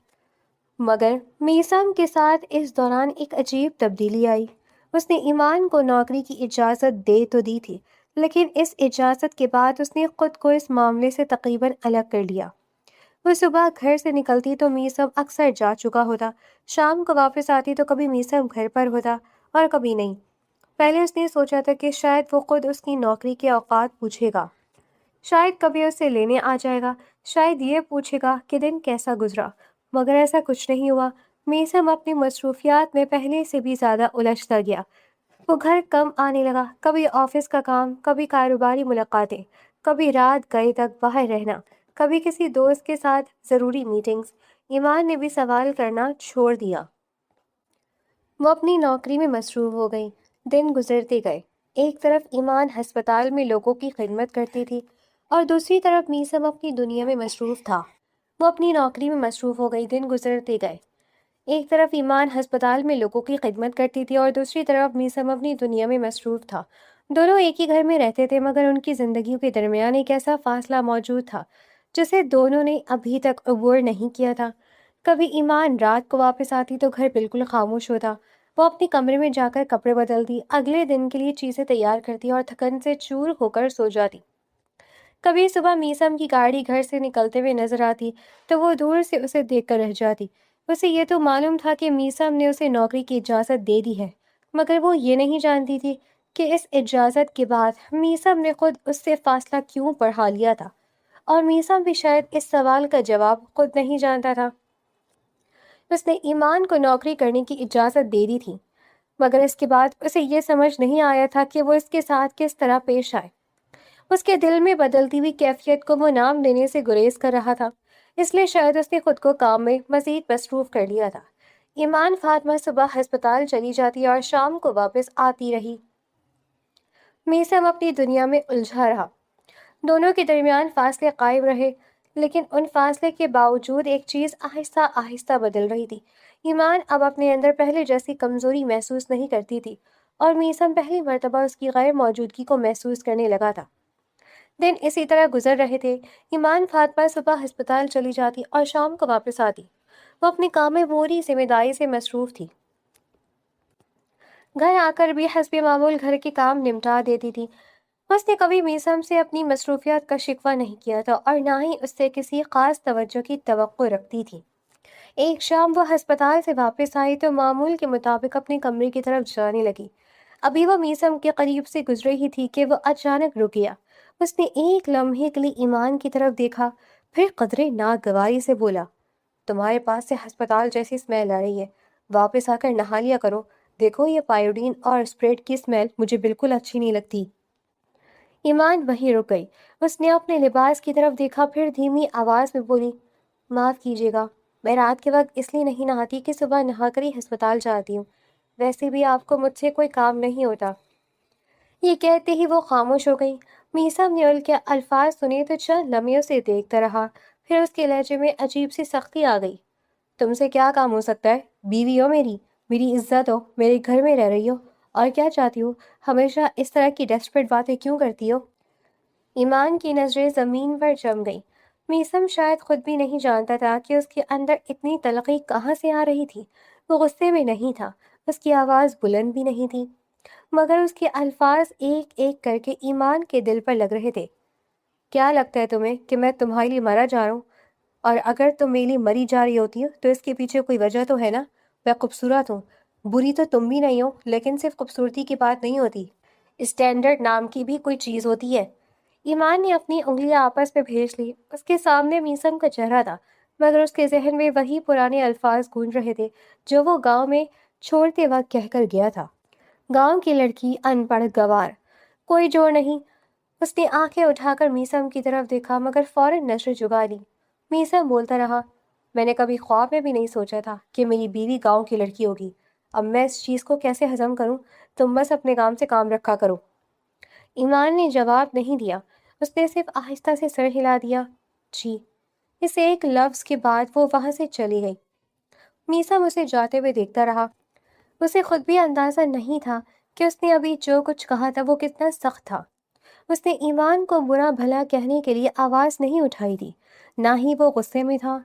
مگر میثم کے ساتھ اس دوران ایک عجیب تبدیلی آئی۔ اس نے ایمان کو نوکری کی اجازت دے تو دی تھی، لیکن اس اجازت کے بعد اس نے خود کو اس معاملے سے تقریباً الگ کر لیا۔ وہ صبح گھر سے نکلتی تو میثم اکثر جا چکا ہوتا، شام کو واپس آتی تو کبھی میثم گھر پر ہوتا اور کبھی نہیں۔ پہلے اس نے سوچا تھا کہ شاید وہ خود اس کی نوکری کے اوقات پوچھے گا، شاید کبھی اسے لینے آ جائے گا، شاید یہ پوچھے گا کہ دن کیسا گزرا، مگر ایسا کچھ نہیں ہوا۔ میثم اپنی مصروفیات میں پہلے سے بھی زیادہ الجھتا گیا۔ وہ گھر کم آنے لگا، کبھی آفس کا کام، کبھی کاروباری ملاقاتیں، کبھی رات گئے تک باہر رہنا، کبھی کسی دوست کے ساتھ ضروری میٹنگز۔ ایمان نے بھی سوال کرنا چھوڑ دیا۔ وہ اپنی نوکری میں مصروف ہو گئی۔ دن گزرتے گئے۔ ایک طرف ایمان ہسپتال میں لوگوں کی خدمت کرتی تھی اور دوسری طرف میثم اپنی دنیا میں مصروف تھا۔ وہ اپنی نوکری میں مصروف ہو گئی۔ دن گزرتے گئے۔ ایک طرف ایمان ہسپتال میں لوگوں کی خدمت کرتی تھی اور دوسری طرف میثم اپنی دنیا میں مصروف تھا۔ دونوں ایک ہی گھر میں رہتے تھے، مگر ان کی زندگیوں کے درمیان ایک ایسا فاصلہ موجود تھا جسے دونوں نے ابھی تک عبور نہیں کیا تھا۔ کبھی ایمان رات کو واپس آتی تو گھر بالکل خاموش ہوتا۔ وہ اپنے کمرے میں جا کر کپڑے بدلتی، اگلے دن کے لیے چیزیں تیار کرتی اور تھکن سے چور ہو کر سو جاتی۔ کبھی صبح میثم کی گاڑی گھر سے نکلتے ہوئے نظر آتی تو وہ دور سے اسے دیکھ کر رہ جاتی۔ اسے یہ تو معلوم تھا کہ میثم نے اسے نوکری کی اجازت دے دی ہے، مگر وہ یہ نہیں جانتی تھی کہ اس اجازت کے بعد میثم نے خود اس سے فاصلہ کیوں بڑھا لیا تھا، اور میثم بھی شاید اس سوال کا جواب خود نہیں جانتا تھا۔ اس نے ایمان کو نوکری کرنے کی اجازت دے دی تھی، مگر اس کے بعد اسے یہ سمجھ نہیں آیا تھا کہ وہ اس کے ساتھ کس طرح پیش آئے۔ اس کے دل میں بدلتی ہوئی کیفیت کو وہ نام دینے سے گریز کر رہا تھا، اس لیے شاید اس نے خود کو کام میں مزید مصروف کر لیا تھا۔ ایمان فاطمہ صبح ہسپتال چلی جاتی اور شام کو واپس آتی رہی۔ میثم اپنی دنیا میں الجھا رہا۔ دونوں کے درمیان فاصلے قائم رہے، لیکن ان فاصلے کے باوجود ایک چیز آہستہ آہستہ بدل رہی تھی۔ ایمان اب اپنے اندر پہلے جیسی کمزوری محسوس نہیں کرتی تھی اور میثم پہلی مرتبہ اس کی غیر موجودگی کو محسوس کرنے لگا تھا۔ دن اسی طرح گزر رہے تھے۔ ایمان فاطمہ صبح ہسپتال چلی جاتی اور شام کو واپس آتی۔ وہ اپنے کام میں پوری ذمہ داری سے مصروف تھی۔ گھر آ کر بھی حسب معمول گھر کے کام نمٹا دیتی تھی۔ اس نے کبھی میثم سے اپنی مصروفیات کا شکوہ نہیں کیا تھا اور نہ ہی اس سے کسی خاص توجہ کی توقع رکھتی تھی۔ ایک شام وہ ہسپتال سے واپس آئی تو معمول کے مطابق اپنے کمرے کی طرف جانے لگی۔ ابھی وہ میثم کے قریب سے گزر ہی تھی کہ وہ اچانک رک گیا۔ اس نے ایک لمحے کے لیے ایمان کی طرف دیکھا، پھر قدرے ناگواری سے بولا، تمہارے پاس سے ہسپتال جیسی اسمیل آ رہی ہے، واپس آ کر نہا لیا کرو۔ دیکھو یہ پائیوڈین اور اسپریڈ کی اسمیل مجھے بالکل اچھی نہیں لگتی۔ ایمان وہیں رک گئی۔ اس نے اپنے لباس کی طرف دیکھا، پھر دھیمی آواز میں بولی، معاف کیجیے گا، میں رات کے وقت اس لیے نہیں نہاتی کہ صبح نہا کر ہی ہسپتال جاتی ہوں، ویسے بھی آپ کو مجھ سے کوئی کام نہیں ہوتا۔ یہ کہتے ہی وہ خاموش ہو گئی۔ میثم نے ان کے الفاظ سنے تو چند لمحے اسے دیکھتا رہا، پھر اس کے لہجے میں عجیب سی سختی آ گئی۔ تم سے کیا کام ہو سکتا ہے؟ بیوی ہو میری عزت ہو، میرے گھر میں رہ رہی ہو، اور کیا چاہتی ہو؟ ہمیشہ اس طرح کی ڈیسپریٹ باتیں کیوں کرتی ہو؟ ایمان کی نظریں زمین پر جم گئی۔ میثم شاید خود بھی نہیں جانتا تھا کہ اس کے اندر اتنی تلخی کہاں سے آ رہی تھی۔ وہ غصے میں نہیں تھا، اس کی آواز بلند بھی نہیں تھی، مگر اس کے الفاظ ایک ایک کر کے ایمان کے دل پر لگ رہے تھے۔ کیا لگتا ہے تمہیں کہ میں تمہارے لیے مرا جا رہا ہوں؟ اور اگر تم میرے لیے مری جا رہی ہوتی ہو تو اس کے پیچھے کوئی وجہ تو ہے نا؟ میں خوبصورت ہوں، بری تو تم بھی نہیں ہو، لیکن صرف خوبصورتی کی بات نہیں ہوتی، اسٹینڈرڈ نام کی بھی کوئی چیز ہوتی ہے۔ ایمان نے اپنی انگلیاں آپس میں بھیج لی۔ اس کے سامنے میثم کا چہرہ تھا، مگر اس کے ذہن میں وہی پرانے الفاظ گونج رہے تھے جو وہ گاؤں میں چھوڑتے وقت کہہ کر گیا تھا، گاؤں کی لڑکی، ان پڑھ گوار، کوئی جوڑ نہیں۔ اس نے آنکھیں اٹھا کر میثم کی طرف دیکھا، مگر فوراً نظر جھکا لی۔ میثم بولتا رہا، میں نے کبھی خواب میں بھی نہیں سوچا تھا کہ میری بیوی گاؤں کی لڑکی ہوگی۔ اب میں اس چیز کو کیسے ہضم کروں؟ تم بس اپنے کام سے کام رکھا کرو۔ ایمان نے جواب نہیں دیا، اس نے صرف آہستہ سے سر ہلا دیا، جی۔ اس ایک لفظ کے بعد وہ وہاں سے چلی گئی۔ میثم اسے جاتے ہوئے دیکھتا رہا۔ اسے خود بھی اندازہ نہیں تھا کہ اس نے ابھی جو کچھ کہا تھا وہ کتنا سخت تھا۔ اس نے ایمان کو برا بھلا کہنے کے لیے آواز نہیں اٹھائی تھی، نہ ہی وہ غصے میں تھا،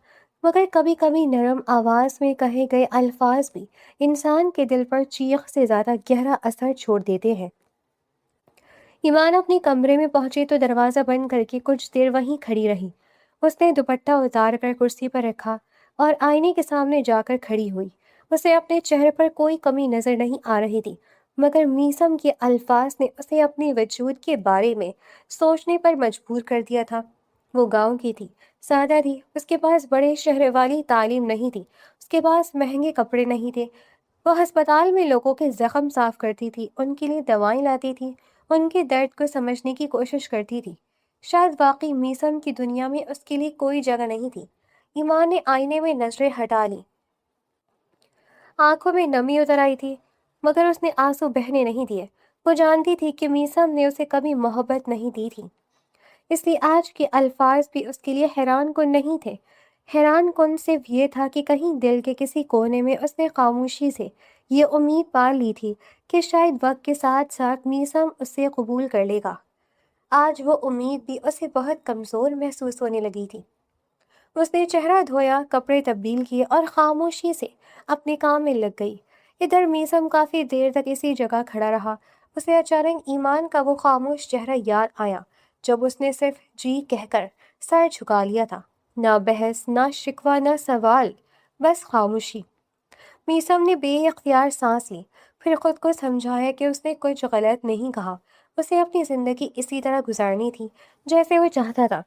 مگر کبھی کبھی نرم آواز میں کہے گئے الفاظ بھی انسان کے دل پر چیخ سے زیادہ گہرا اثر چھوڑ دیتے ہیں۔ ایمان اپنے کمرے میں پہنچی تو دروازہ بند کر کے کچھ دیر وہیں کھڑی رہی۔ اس نے دوپٹہ اتار کر کرسی پر رکھا اور آئینے کے سامنے جا کر کھڑی ہوئی۔ اسے اپنے چہرے پر کوئی کمی نظر نہیں آ رہی تھی، مگر میثم کے الفاظ نے اسے اپنے وجود کے بارے میں سوچنے پر مجبور کر دیا تھا۔ وہ گاؤں کی تھی، سادہ تھی، اس کے پاس بڑے شہر والی تعلیم نہیں تھی، اس کے پاس مہنگے کپڑے نہیں تھے۔ وہ ہسپتال میں لوگوں کے زخم صاف کرتی تھی، ان کے لیے دوائیں لاتی تھی، ان کے درد کو سمجھنے کی کوشش کرتی تھی۔ شاید واقعی میثم کی دنیا میں اس کے لیے کوئی جگہ نہیں تھی۔ ایمان نے آئینے میں نظریں ہٹا لی، آنکھوں میں نمی اتر آئی تھی، مگر اس نے آنسو بہنے نہیں دیے۔ وہ جانتی تھی کہ میثم نے اسے کبھی محبت نہیں دی تھی، اس لیے آج کے الفاظ بھی اس کے لیے حیران کن نہیں تھے۔ حیران کن صرف یہ تھا کہ کہیں دل کے کسی کونے میں اس نے خاموشی سے یہ امید پال لی تھی کہ شاید وقت کے ساتھ ساتھ میثم اسے قبول کر لے گا۔ آج وہ امید بھی اسے بہت کمزور محسوس ہونے لگی تھی۔ اس نے چہرہ دھویا، کپڑے تبدیل کیے اور خاموشی سے اپنے کام میں لگ گئی۔ ادھر میثم کافی دیر تک اسی جگہ کھڑا رہا۔ اسے اچانک ایمان کا وہ خاموش چہرہ یاد آیا جب اس نے صرف جی کہہ کر سر جھکا لیا تھا۔ نہ بحث، نہ شکوہ، نہ سوال، بس خاموشی۔ میثم نے بے اختیار سانس لی، پھر خود کو سمجھایا کہ اس نے کچھ غلط نہیں کہا۔ اسے اپنی زندگی اسی طرح گزارنی تھی جیسے وہ چاہتا تھا،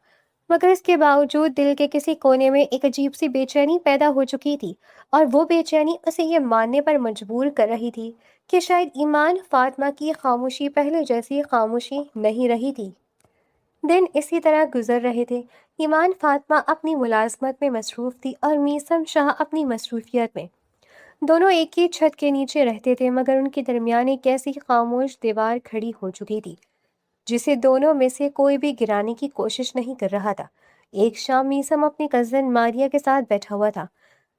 مگر اس کے باوجود دل کے کسی کونے میں ایک عجیب سی بے چینی پیدا ہو چکی تھی، اور وہ بے چینی اسے یہ ماننے پر مجبور کر رہی تھی کہ شاید ایمان فاطمہ کی خاموشی پہلے جیسی خاموشی نہیں رہی تھی۔ دن اسی طرح گزر رہے تھے۔ ایمان فاطمہ اپنی ملازمت میں مصروف تھی اور میثم شاہ اپنی مصروفیت میں۔ دونوں ایک ہی چھت کے نیچے رہتے تھے، مگر ان کے درمیان ایک ایسی خاموش دیوار کھڑی ہو چکی تھی جسے دونوں میں سے کوئی بھی گرانے کی کوشش نہیں کر رہا تھا۔ ایک شام میثم اپنی کزن ماریا کے ساتھ بیٹھا ہوا تھا۔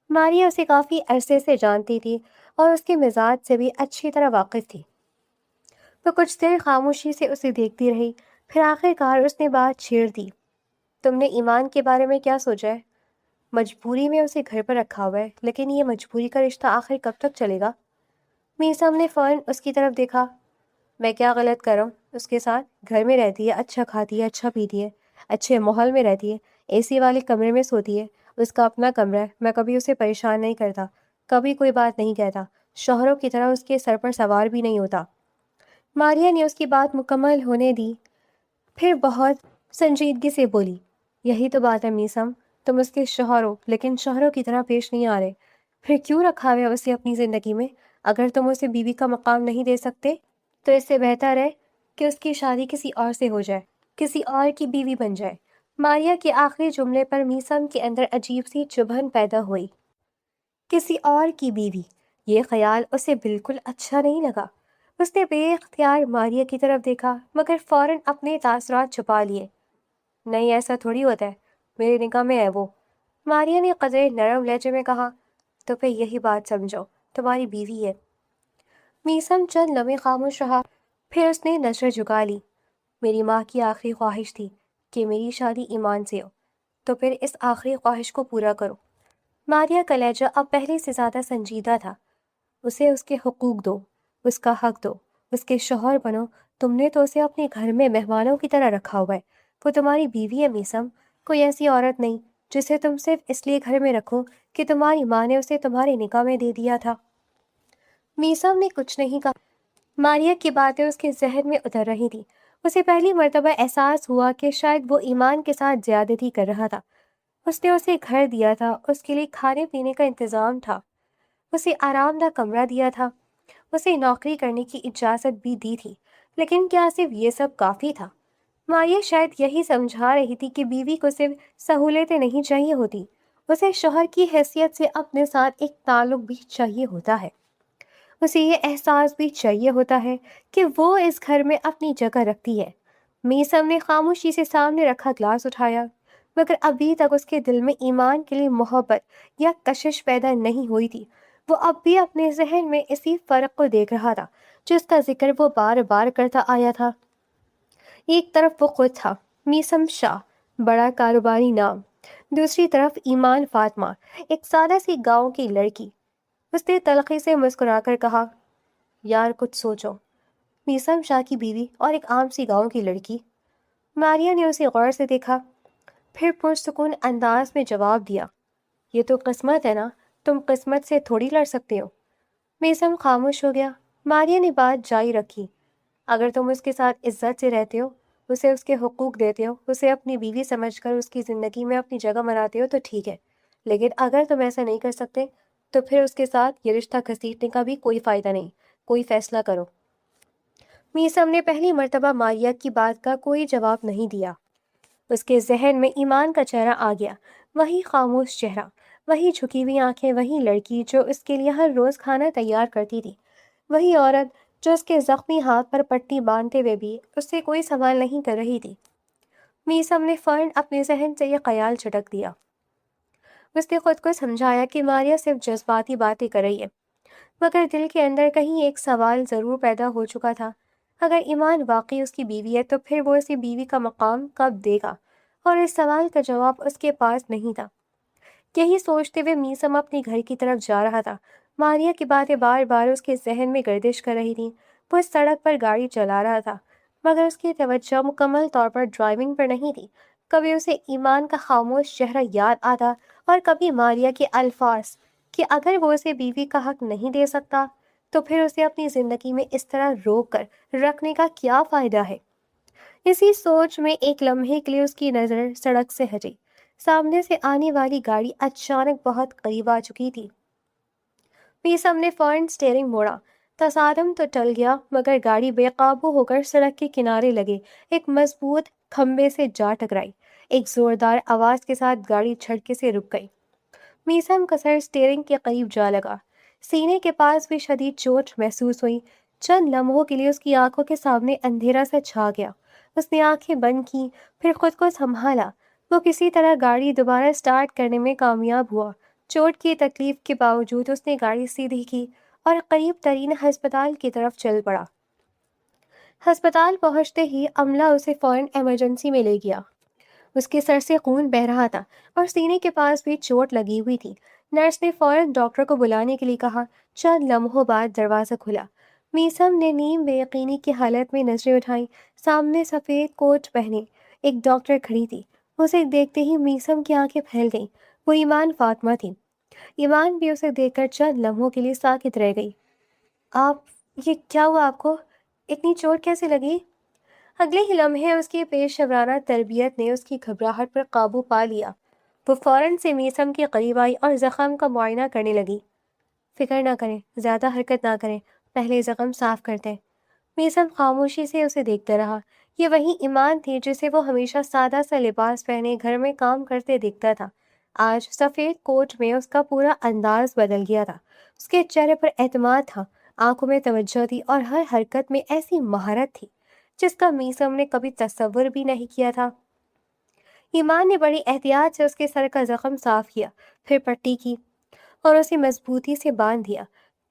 ماریا اسے کافی عرصے سے جانتی تھی اور اس کے مزاج سے بھی اچھی طرح واقف تھی۔ وہ کچھ دیر خاموشی سے اسے دیکھتی رہی، پھر آخر کار اس نے بات چھیڑ دی، تم نے ایمان کے بارے میں کیا سوچا ہے؟ مجبوری میں اسے گھر پر رکھا ہوا ہے، لیکن یہ مجبوری کا رشتہ آخر کب تک چلے گا؟ میسم نے فوراً اس کی طرف دیکھا۔ میں کیا غلط کر رہا ہوں اس کے ساتھ؟ گھر میں رہتی ہے، اچھا کھاتی ہے، اچھا پیتی ہے، اچھے ماحول میں رہتی ہے، اے سی والے کمرے میں سوتی ہے، اس کا اپنا کمرہ ہے، میں کبھی اسے پریشان نہیں کرتا، کبھی کوئی بات نہیں کہتا، شوہروں کی طرح اس کے سر پر سوار بھی نہیں ہوتا۔ ماریا نے اس کی بات مکمل ہونے دی، پھر بہت سنجیدگی سے بولی، یہی تو بات ہے میسم، تم اس کے شوہر ہو لیکن شوہروں کی طرح پیش نہیں آ رہے، پھر کیوں رکھا ہے اسے اپنی زندگی میں؟ اگر تم اسے بیوی کا مقام نہیں دے سکتے تو اس سے بہتر ہے کہ اس کی شادی کسی اور سے ہو جائے، کسی اور کی بیوی بن جائے۔ ماریا کے آخری جملے پر میسم کے اندر عجیب سی چبھن پیدا ہوئی۔ کسی اور کی بیوی، یہ خیال اسے بالکل اچھا نہیں لگا۔ اس نے بے اختیار ماریا کی طرف دیکھا، مگر فوراً اپنے تاثرات چھپا لیے۔ نہیں، ایسا تھوڑی ہوتا ہے، میرے نکاح میں ہے وہ۔ ماریا نے قدرے نرم لہجے میں کہا، تو پھر یہی بات سمجھو، تمہاری بیوی ہے۔ میسم چند لمحے خاموش رہا، پھر اس نے نظر جھکا لی۔ میری ماں کی آخری خواہش تھی کہ میری شادی ایمان سے ہو، تو پھر اس آخری خواہش کو پورا کرو۔ ماریا کا لہجہ اب پہلے سے زیادہ سنجیدہ تھا۔ اسے اس کے حقوق دو، اس کا حق دو، اس کے شوہر بنو۔ تم نے تو اسے اپنے گھر میں مہمانوں کی طرح رکھا ہوا ہے، وہ تمہاری بیوی ہے میسم، کوئی ایسی عورت نہیں جسے تم صرف اس لیے گھر میں رکھو کہ تمہاری ماں نے اسے تمہارے نکاح میں دے دیا تھا۔ میسم نے کچھ نہیں کہا۔ ماریا کی باتیں اس کے ذہن میں اتر رہی تھی۔ اسے پہلی مرتبہ احساس ہوا کہ شاید وہ ایمان کے ساتھ زیادتی کر رہا تھا۔ اس نے اسے گھر دیا تھا، اس کے لیے کھانے پینے کا انتظام تھا، اسے آرام دہ کمرہ دیا تھا، اسے نوکری کرنے کی اجازت بھی دی تھی، لیکن کیا صرف یہ سب کافی تھا؟ ماریا شاید یہی سمجھا رہی تھی کہ بیوی کو صرف سہولتیں نہیں چاہیے ہوتی، اسے شوہر کی حیثیت سے اپنے ساتھ ایک تعلق بھی چاہیے ہوتا ہے، اسے یہ احساس بھی چاہیے ہوتا ہے کہ وہ اس گھر میں اپنی جگہ رکھتی ہے۔ میسم نے خاموشی سے سامنے رکھا گلاس اٹھایا، مگر ابھی تک اس کے دل میں ایمان کے لیے محبت یا کشش پیدا نہیں ہوئی تھی۔ وہ اب بھی اپنے ذہن میں اسی فرق کو دیکھ رہا تھا جس کا ذکر وہ بار بار کرتا آیا تھا۔ ایک طرف وہ خود تھا، میسم شاہ، بڑا کاروباری نام، دوسری طرف ایمان فاطمہ، ایک سادہ سی گاؤں کی لڑکی۔ اس نے تلخی سے مسکرا کر کہا، یار کچھ سوچو، میسم شاہ کی بیوی اور ایک عام سی گاؤں کی لڑکی۔ ماریا نے اسے غور سے دیکھا، پھر پرسکون انداز میں جواب دیا، یہ تو قسمت ہے نا، تم قسمت سے تھوڑی لڑ سکتے ہو۔ میسم خاموش ہو گیا۔ ماریا نے بات جاری رکھی، اگر تم اس کے ساتھ عزت سے رہتے ہو، اسے اس کے حقوق دیتے ہو، اسے اپنی بیوی سمجھ کر اس کی زندگی میں اپنی جگہ بناتے ہو تو ٹھیک ہے، لیکن اگر تم ایسا نہیں کر سکتے تو پھر اس کے ساتھ یہ رشتہ گھسیٹنے کا بھی کوئی فائدہ نہیں، کوئی فیصلہ کرو۔ میسم نے پہلی مرتبہ ماریا کی بات کا کوئی جواب نہیں دیا۔ اس کے ذہن میں ایمان کا چہرہ آ گیا، وہی خاموش چہرہ، وہی جھکی ہوئی آنکھیں، وہی لڑکی جو اس کے لیے ہر روز کھانا تیار کرتی تھی، وہی عورت جو اس کے زخمی ہاتھ پر پٹی باندھتے ہوئے بھی اس سے کوئی سوال نہیں کر رہی تھی۔ میسم نے فوراً اپنے ذہن سے یہ خیال جھٹک دیا۔ اس نے خود کو سمجھایا کہ ماریا صرف جذباتی باتیں کر رہی ہے، مگر دل کے اندر کہیں ایک سوال ضرور پیدا ہو چکا تھا، اگر ایمان واقعی اس کی بیوی ہے تو پھر وہ اسے بیوی کا مقام کب دے گا؟ اور اس سوال کا جواب اس کے پاس نہیں تھا۔ یہی سوچتے ہوئے میسم اپنے گھر کی طرف جا رہا تھا۔ ماریا کی باتیں بار بار اس کے ذہن میں گردش کر رہی تھیں۔ وہ اس سڑک پر گاڑی چلا رہا تھا، مگر اس کی توجہ مکمل طور پر ڈرائیونگ پر نہیں تھی۔ کبھی اسے ایمان کا خاموش چہرہ یاد آتا اور کبھی ماریا کے الفاظ کہ اگر وہ اسے بیوی کا حق نہیں دے سکتا تو پھر اسے اپنی زندگی میں اس طرح روک کر رکھنے کا کیا فائدہ ہے۔ اسی سوچ میں ایک لمحے کے لیے اس کی نظر سڑک سے ہٹی۔ سامنے سے آنے والی گاڑی اچانک بہت قریب آ چکی تھی۔ میسم نے فوراً اسٹیئرنگ موڑا۔ تصادم تو ٹل گیا، مگر گاڑی بے قابو ہو کر سڑک کے کنارے لگے ایک مضبوط کھمبے سے جا ٹکرائی۔ ایک زوردار آواز کے ساتھ گاڑی جھٹکے سے رک گئی۔ میسم کا سر اسٹیئرنگ کے قریب جا لگا، سینے کے پاس بھی شدید چوٹ محسوس ہوئی۔ چند لمحوں کے لیے اس کی آنکھوں کے سامنے اندھیرا سا چھا گیا۔ اس نے آنکھیں بند کی، پھر خود کو سنبھالا۔ وہ کسی طرح گاڑی دوبارہ سٹارٹ کرنے میں کامیاب ہوا۔ چوٹ کی تکلیف کے باوجود اس نے گاڑی سیدھی کی اور قریب ترین ہسپتال کی طرف چل پڑا۔ ہسپتال پہنچتے ہی عملہ اسے فوراً ایمرجنسی میں لے گیا۔ اس کے سر سے خون بہہ رہا تھا اور سینے کے پاس بھی چوٹ لگی ہوئی تھی۔ نرس نے فوراً ڈاکٹر کو بلانے کے لیے کہا۔ چند لمحوں بعد دروازہ کھلا۔ میسم نے نیم بے یقینی کی حالت میں نظریں اٹھائیں۔ سامنے سفید کوٹ پہنے ایک ڈاکٹر کھڑی تھی۔ اسے دیکھتے ہی میسم کی آنکھیں پھیل گئیں۔ وہ ایمان فاطمہ تھی۔ ایمان بھی اسے دیکھ کر چند لمحوں کے لیے ساکت رہ گئی۔ آپ، یہ کیا ہوا آپ کو؟ اتنی چوٹ کیسے لگی؟ اگلے ہی لمحے اس کی پیش ورانہ تربیت نے اس کی گھبراہٹ پر قابو پا لیا۔ وہ فوراً سے میسم کے قریب آئی اور زخم کا معائنہ کرنے لگی۔ فکر نہ کریں، زیادہ حرکت نہ کریں، پہلے زخم صاف کرتے ہیں۔ میسم خاموشی سے اسے دیکھتا رہا۔ یہ وہی ایمان تھی جسے وہ ہمیشہ سادہ سا لباس پہنے گھر میں کام کرتے دیکھتا تھا۔ آج سفید کوٹ میں اس کا پورا انداز بدل گیا تھا۔ اس کے چہرے پر اعتماد تھا، آنکھوں میں توجہ تھی اور ہر حرکت میں ایسی مہارت تھی جس کا میسم نے کبھی تصور بھی نہیں کیا تھا۔ ایمان نے بڑی احتیاط سے اس کے سر کا زخم صاف کیا، پھر پٹی کی اور اسے مضبوطی سے باندھ دیا۔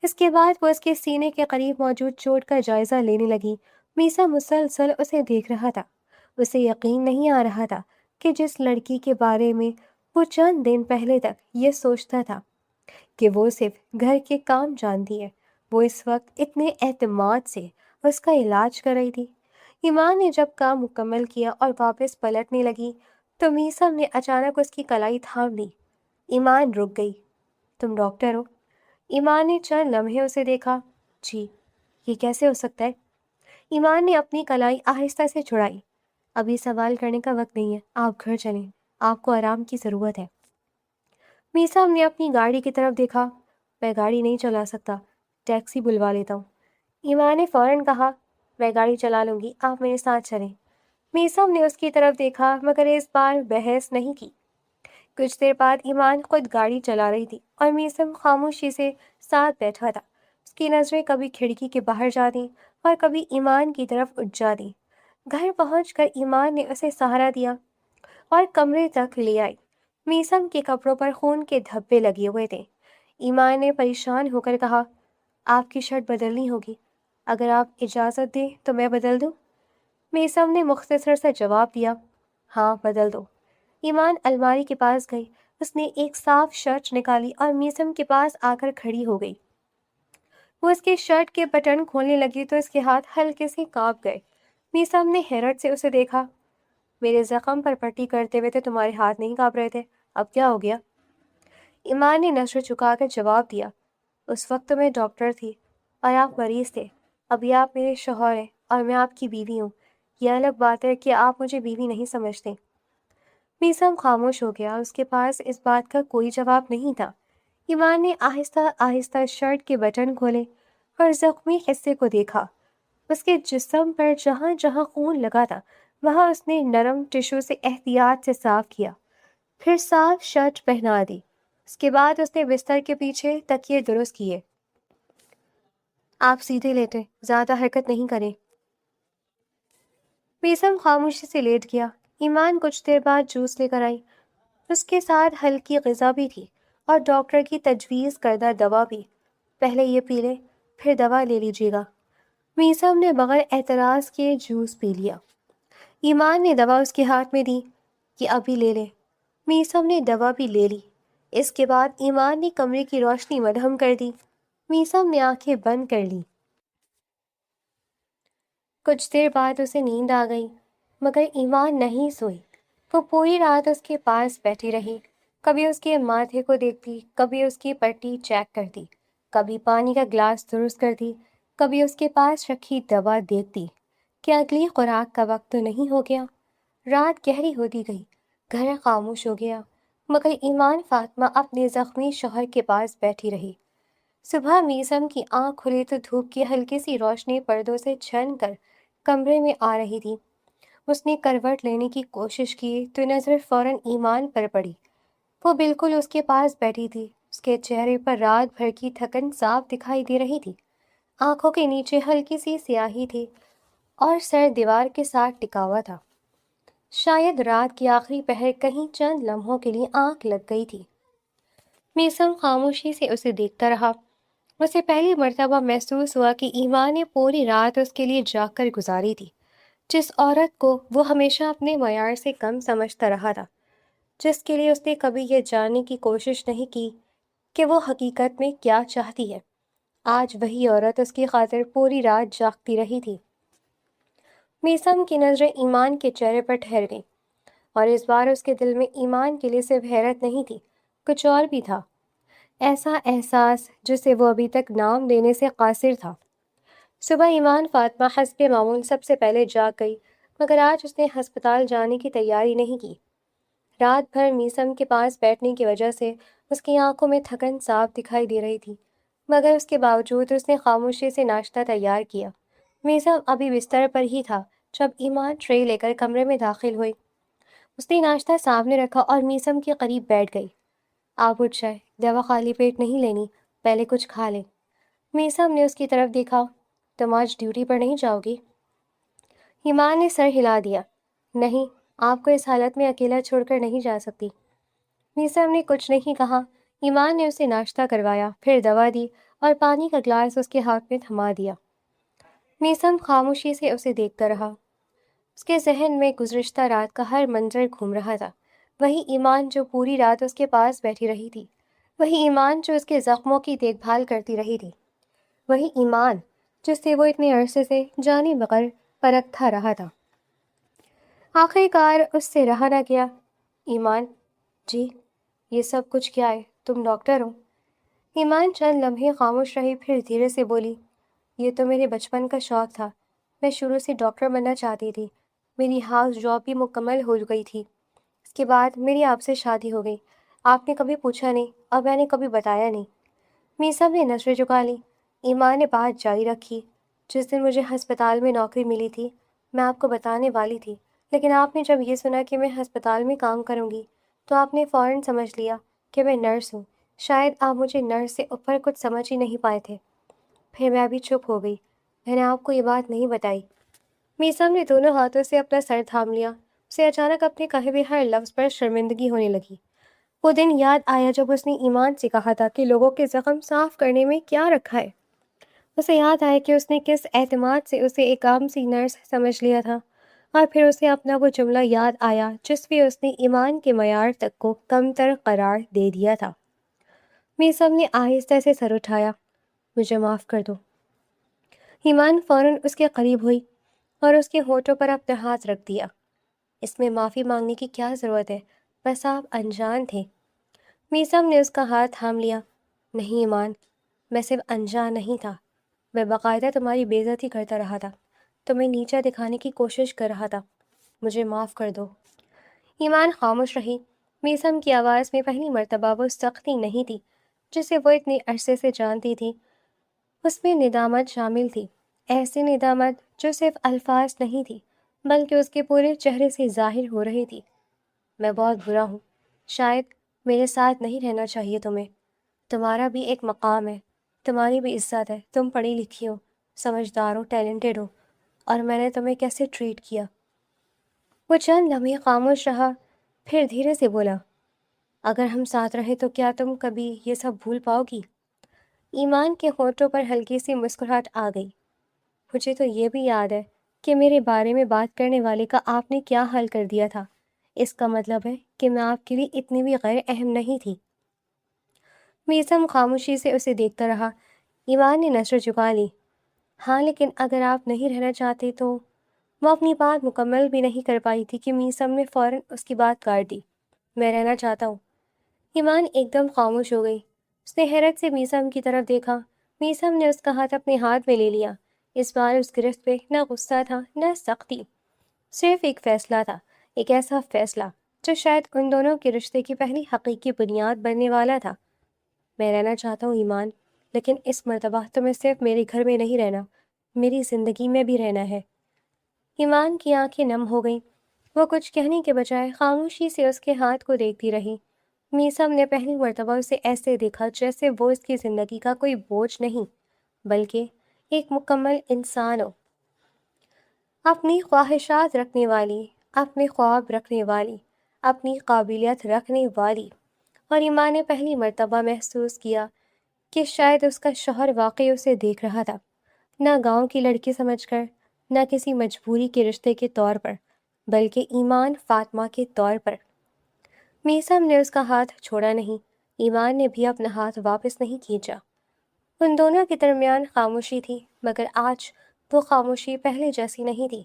اس کے بعد وہ اس کے سینے کے قریب موجود چوٹ کا جائزہ لینے لگی۔ میسم مسلسل اسے دیکھ رہا تھا۔ اسے یقین نہیں آ رہا تھا کہ جس لڑکی کے بارے میں وہ چند دن پہلے تک یہ سوچتا تھا کہ وہ صرف گھر کے کام جانتی ہے، وہ اس وقت اتنے اعتماد سے اس کا علاج کر رہی تھی۔ ایمان نے جب کام مکمل کیا اور واپس پلٹنے لگی تو میسم نے اچانک اس کی کلائی تھام لی۔ ایمان رک گئی۔ تم ڈاکٹر ہو؟ ایمان نے چند لمحے اسے دیکھا۔ جی۔ یہ کیسے ہو سکتا ہے؟ ایمان نے اپنی کلائی آہستہ سے چھڑائی۔ ابھی سوال کرنے کا وقت نہیں ہے، آپ گھر چلیں، آپ کو آرام کی ضرورت ہے۔ میسم نے اپنی گاڑی کی طرف دیکھا۔ میں گاڑی نہیں چلا سکتا، ٹیکسی بلوا لیتا ہوں۔ ایمان نے فوراً کہا، میں گاڑی چلا لوں گی، آپ میرے ساتھ چلیں۔ میسم نے اس کی طرف دیکھا مگر اس بار بحث نہیں کی۔ کچھ دیر بعد ایمان خود گاڑی چلا رہی تھی اور میسم خاموشی سے ساتھ بیٹھا تھا۔ اس کی نظریں کبھی کھڑکی کے باہر جاتیں اور کبھی ایمان کی طرف اٹھ جاتیں۔ گھر پہنچ کر ایمان نے اسے سہارا دیا اور کمرے تک لے آئی۔ میسم کے کپڑوں پر خون کے دھبے لگے ہوئے تھے۔ ایمان نے پریشان ہو کر کہا، آپ کی شرٹ بدلنی ہوگی، اگر آپ اجازت دیں تو میں بدل دوں؟ میسم نے مختصر سا جواب دیا، ہاں بدل دو۔ ایمان الماری کے پاس گئی۔ اس نے ایک صاف شرٹ نکالی اور میسم کے پاس آ کر کھڑی ہو گئی۔ وہ اس کے شرٹ کے بٹن کھولنے لگی تو اس کے ہاتھ ہلکے سے کانپ گئے۔ میسم نے حیرت سے اسے دیکھا۔ میرے زخم پر پٹی کرتے ہوئے تو تمہارے ہاتھ نہیں کانپ رہے تھے، اب کیا ہو گیا؟ ایمان نے نظر چکا کر جواب دیا، اس وقت تو میں ڈاکٹر تھی اور آپ مریض تھے، ابھی آپ میرے شوہر ہیں اور میں آپ کی بیوی ہوں۔ یہ الگ بات ہے کہ آپ مجھے بیوی نہیں سمجھتے۔ میسم خاموش ہو گیا، اس کے پاس اس بات کا کوئی جواب نہیں تھا۔ ایمان نے آہستہ آہستہ شرٹ کے بٹن کھولے اور زخمی حصے کو دیکھا۔ اس کے جسم پر جہاں جہاں خون لگا تھا وہاں اس نے نرم ٹشو سے احتیاط سے صاف کیا، پھر صاف شرٹ پہنا دی۔ اس کے بعد اس نے بستر کے پیچھے تکیے درست کیے۔ آپ سیدھے لیٹیں، زیادہ حرکت نہیں کریں۔ میسم خاموشی سے لیٹ گیا۔ ایمان کچھ دیر بعد جوس لے کر آئی۔ اس کے ساتھ ہلکی غذا بھی تھی اور ڈاکٹر کی تجویز کردہ دوا بھی۔ پہلے یہ پی لیں، پھر دوا لے لیجیے گا۔ میسم نے بغیر اعتراض کیے جوس پی لیا۔ ایمان نے دوا اس کے ہاتھ میں دی کہ ابھی لے لیں۔ میسم نے دوا بھی لے لی۔ اس کے بعد ایمان نے کمرے کی روشنی مدھم کر دی۔ میسم نے آنکھیں بند کر لی۔ کچھ دیر بعد اسے نیند آ گئی مگر ایمان نہیں سوئی۔ وہ پوری رات اس کے پاس بیٹھی رہی، کبھی اس کے ماتھے کو دیکھتی، کبھی اس کی پٹی چیک کرتی، کبھی پانی کا گلاس درست کرتی، کبھی اس کے پاس رکھی دوا دیکھتی کہ اگلی خوراک کا وقت تو نہیں ہو گیا۔ رات گہری ہوتی گئی، گھر خاموش ہو گیا مگر ایمان فاطمہ اپنے زخمی شوہر کے پاس بیٹھی رہی۔ صبح میسم کی آنکھ کھلی تو دھوپ کی ہلکی سی روشنی پردوں سے چھن کر کمرے میں آ رہی تھی۔ اس نے کروٹ لینے کی کوشش کی تو نظر فوراً ایمان پر پڑی۔ وہ بالکل اس کے پاس بیٹھی تھی۔ اس کے چہرے پر رات بھر کی تھکن صاف دکھائی دے رہی تھی۔ آنکھوں کے نیچے ہلکی سی سیاہی تھی اور سر دیوار کے ساتھ ٹکا ہوا تھا۔ شاید رات کی آخری پہر کہیں چند لمحوں کے لیے آنکھ لگ گئی تھی۔ میسم خاموشی سے اسے دیکھتا رہا۔ اسے پہلی مرتبہ محسوس ہوا کہ ایمان نے پوری رات اس کے لیے جاگ کر گزاری تھی، جس عورت کو وہ ہمیشہ اپنے معیار سے کم سمجھتا رہا تھا، جس کے لیے اس نے کبھی یہ جاننے کی کوشش نہیں کی کہ وہ حقیقت میں کیا چاہتی ہے۔ آج وہی عورت اس کی خاطر پوری رات جاگتی رہی تھی۔ میثم کی نظریں ایمان کے چہرے پر ٹھہر گئیں، اور اس بار اس کے دل میں ایمان کے لیے صرف حیرت نہیں تھی، کچھ اور بھی تھا، ایسا احساس جسے وہ ابھی تک نام دینے سے قاصر تھا۔ صبح ایمان فاطمہ حسب معمول سب سے پہلے جاگ گئی، مگر آج اس نے ہسپتال جانے کی تیاری نہیں کی۔ رات بھر میثم کے پاس بیٹھنے کی وجہ سے اس کی آنکھوں میں تھکن صاف دکھائی دے رہی تھی، مگر اس کے باوجود اس نے خاموشی سے ناشتہ تیار کیا۔ میثم ابھی بستر پر ہی تھا جب ایمان ٹرے لے کر کمرے میں داخل ہوئی۔ اس نے ناشتہ سامنے رکھا اور میثم کے قریب بیٹھ گئی۔ آپ اٹھ جائے، دوا خالی پیٹ نہیں لینی، پہلے کچھ کھا لیں۔ میثم نے اس کی طرف دیکھا۔ تم آج ڈیوٹی پر نہیں جاؤ گی؟ ایمان نے سر ہلا دیا۔ نہیں، آپ کو اس حالت میں اکیلا چھوڑ کر نہیں جا سکتی۔ میثم نے کچھ نہیں کہا۔ ایمان نے اسے ناشتہ کروایا، پھر دوا دی اور پانی کا گلاس اس کے ہاتھ میں تھما دیا۔ میثم خاموشی سے اسے دیکھتا رہا۔ اس کے ذہن میں گزشتہ رات کا ہر منظر گھوم رہا تھا، وہی ایمان جو پوری رات اس کے پاس بیٹھی رہی تھی، وہی ایمان جو اس کے زخموں کی دیکھ بھال کرتی رہی تھی، وہی ایمان جس سے وہ اتنے عرصے سے جانے بغیر پرکھتا رہا تھا۔ آخر کار اس سے رہا نہ گیا۔ ایمان، جی، یہ سب کچھ کیا ہے؟ تم ڈاکٹر ہو؟ ایمان چند لمحے خاموش رہی، پھر دھیرے سے بولی، یہ تو میرے بچپن کا شوق تھا، میں شروع سے ڈاکٹر بننا چاہتی تھی، میری ہاؤس جاب بھی مکمل ہو گئی تھی، اس کے بعد میری آپ سے شادی ہو گئی، آپ نے کبھی پوچھا نہیں اور میں نے کبھی بتایا نہیں۔ میثم نے نظریں جھکا لی۔ ایمان نے بات جاری رکھی، جس دن مجھے ہسپتال میں نوکری ملی تھی میں آپ کو بتانے والی تھی، لیکن آپ نے جب یہ سنا کہ میں ہسپتال میں کام کروں گی تو آپ نے فوراً سمجھ لیا کہ میں نرس ہوں۔ شاید آپ مجھے نرس سے اوپر کچھ سمجھ ہی نہیں پائے تھے۔ پھر میں ابھی چپ ہو گئی، میں نے آپ کو یہ بات نہیں بتائی۔ میثم نے دونوں ہاتھوں سے اپنا سر تھام لیا۔ اسے اچانک اپنے کہے ہوئے ہر لفظ پر شرمندگی ہونے لگی۔ وہ دن یاد آیا جب اس نے ایمان سے کہا تھا کہ لوگوں کے زخم صاف کرنے میں کیا رکھا ہے۔ اسے یاد آیا کہ اس نے کس اعتماد سے اسے ایک عام سی نرس سمجھ لیا تھا، اور پھر اسے اپنا وہ جملہ یاد آیا جس میں اس نے ایمان کے معیار تک کو کم تر قرار دے دیا تھا۔ میثم نے آہستہ سے سر اٹھایا۔ مجھے معاف کر دو۔ ایمان فوراً اس کے قریب ہوئی اور اس کے ہونٹوں پر اپنا ہاتھ رکھ دیا۔ اس میں معافی مانگنے کی کیا ضرورت ہے؟ بس آپ انجان تھے۔ میثم نے اس کا ہاتھ تھام لیا۔ نہیں ایمان، میں صرف انجان نہیں تھا، میں باقاعدہ تمہاری بے عزتی کرتا رہا تھا، تمہیں نیچا دکھانے کی کوشش کر رہا تھا، مجھے معاف کر دو۔ ایمان خاموش رہی۔ میثم کی آواز میں پہلی مرتبہ وہ سختی نہیں تھی جسے وہ اتنے عرصے سے جانتی تھی، اس میں ندامت شامل تھی، ایسی ندامت جو صرف الفاظ نہیں تھی بلکہ اس کے پورے چہرے سے ظاہر ہو رہی تھی۔ میں بہت برا ہوں، شاید میرے ساتھ نہیں رہنا چاہیے تمہیں، تمہارا بھی ایک مقام ہے، تمہاری بھی عزت ہے، تم پڑھی لکھی ہو، سمجھدار ہو، ٹیلنٹڈ ہو، اور میں نے تمہیں کیسے ٹریٹ کیا۔ وہ چند لمحے خاموش رہا، پھر دھیرے سے بولا، اگر ہم ساتھ رہے تو کیا تم کبھی یہ سب بھول پاؤ گی؟ ایمان کے ہونٹوں پر ہلکی سی مسکراہٹ آ گئی۔ مجھے تو یہ بھی یاد ہے کہ میرے بارے میں بات کرنے والے کا آپ نے کیا حل کر دیا تھا، اس کا مطلب ہے کہ میں آپ کے لیے اتنی بھی غیر اہم نہیں تھی۔ میثم خاموشی سے اسے دیکھتا رہا۔ ایمان نے نظر جھکا لی۔ ہاں، لیکن اگر آپ نہیں رہنا چاہتے تو… وہ اپنی بات مکمل بھی نہیں کر پائی تھی کہ میثم نے فوراً اس کی بات کاٹ دی۔ میں رہنا چاہتا ہوں۔ ایمان ایک دم خاموش ہو گئی۔ اس نے حیرت سے میثم کی طرف دیکھا۔ میثم نے اس کا ہاتھ اپنے ہاتھ میں لے لیا۔ اس بار اس گرفت پہ نہ غصہ تھا نہ سختی، صرف ایک فیصلہ تھا، ایک ایسا فیصلہ جو شاید ان دونوں کے رشتے کی پہلی حقیقی بنیاد بننے والا تھا۔ میں رہنا چاہتا ہوں ایمان، لیکن اس مرتبہ تمہیں صرف میرے گھر میں نہیں رہنا، میری زندگی میں بھی رہنا ہے۔ ایمان کی آنکھیں نم ہو گئیں۔ وہ کچھ کہنے کے بجائے خاموشی سے اس کے ہاتھ کو دیکھتی رہی۔ میثم نے پہلی مرتبہ اسے ایسے دیکھا جیسے وہ اس کی زندگی کا کوئی بوجھ نہیں بلکہ ایک مکمل انسان ہو، اپنی خواہشات رکھنے والی، اپنے خواب رکھنے والی، اپنی قابلیت رکھنے والی۔ اور ایمان نے پہلی مرتبہ محسوس کیا کہ شاید اس کا شوہر واقعی اسے دیکھ رہا تھا، نہ گاؤں کی لڑکی سمجھ کر، نہ کسی مجبوری کے رشتے کے طور پر، بلکہ ایمان فاطمہ کے طور پر۔ میثم نے اس کا ہاتھ چھوڑا نہیں، ایمان نے بھی اپنا ہاتھ واپس نہیں کھینچا۔ ان دونوں کے درمیان خاموشی تھی، مگر آج وہ خاموشی پہلے جیسی نہیں تھی۔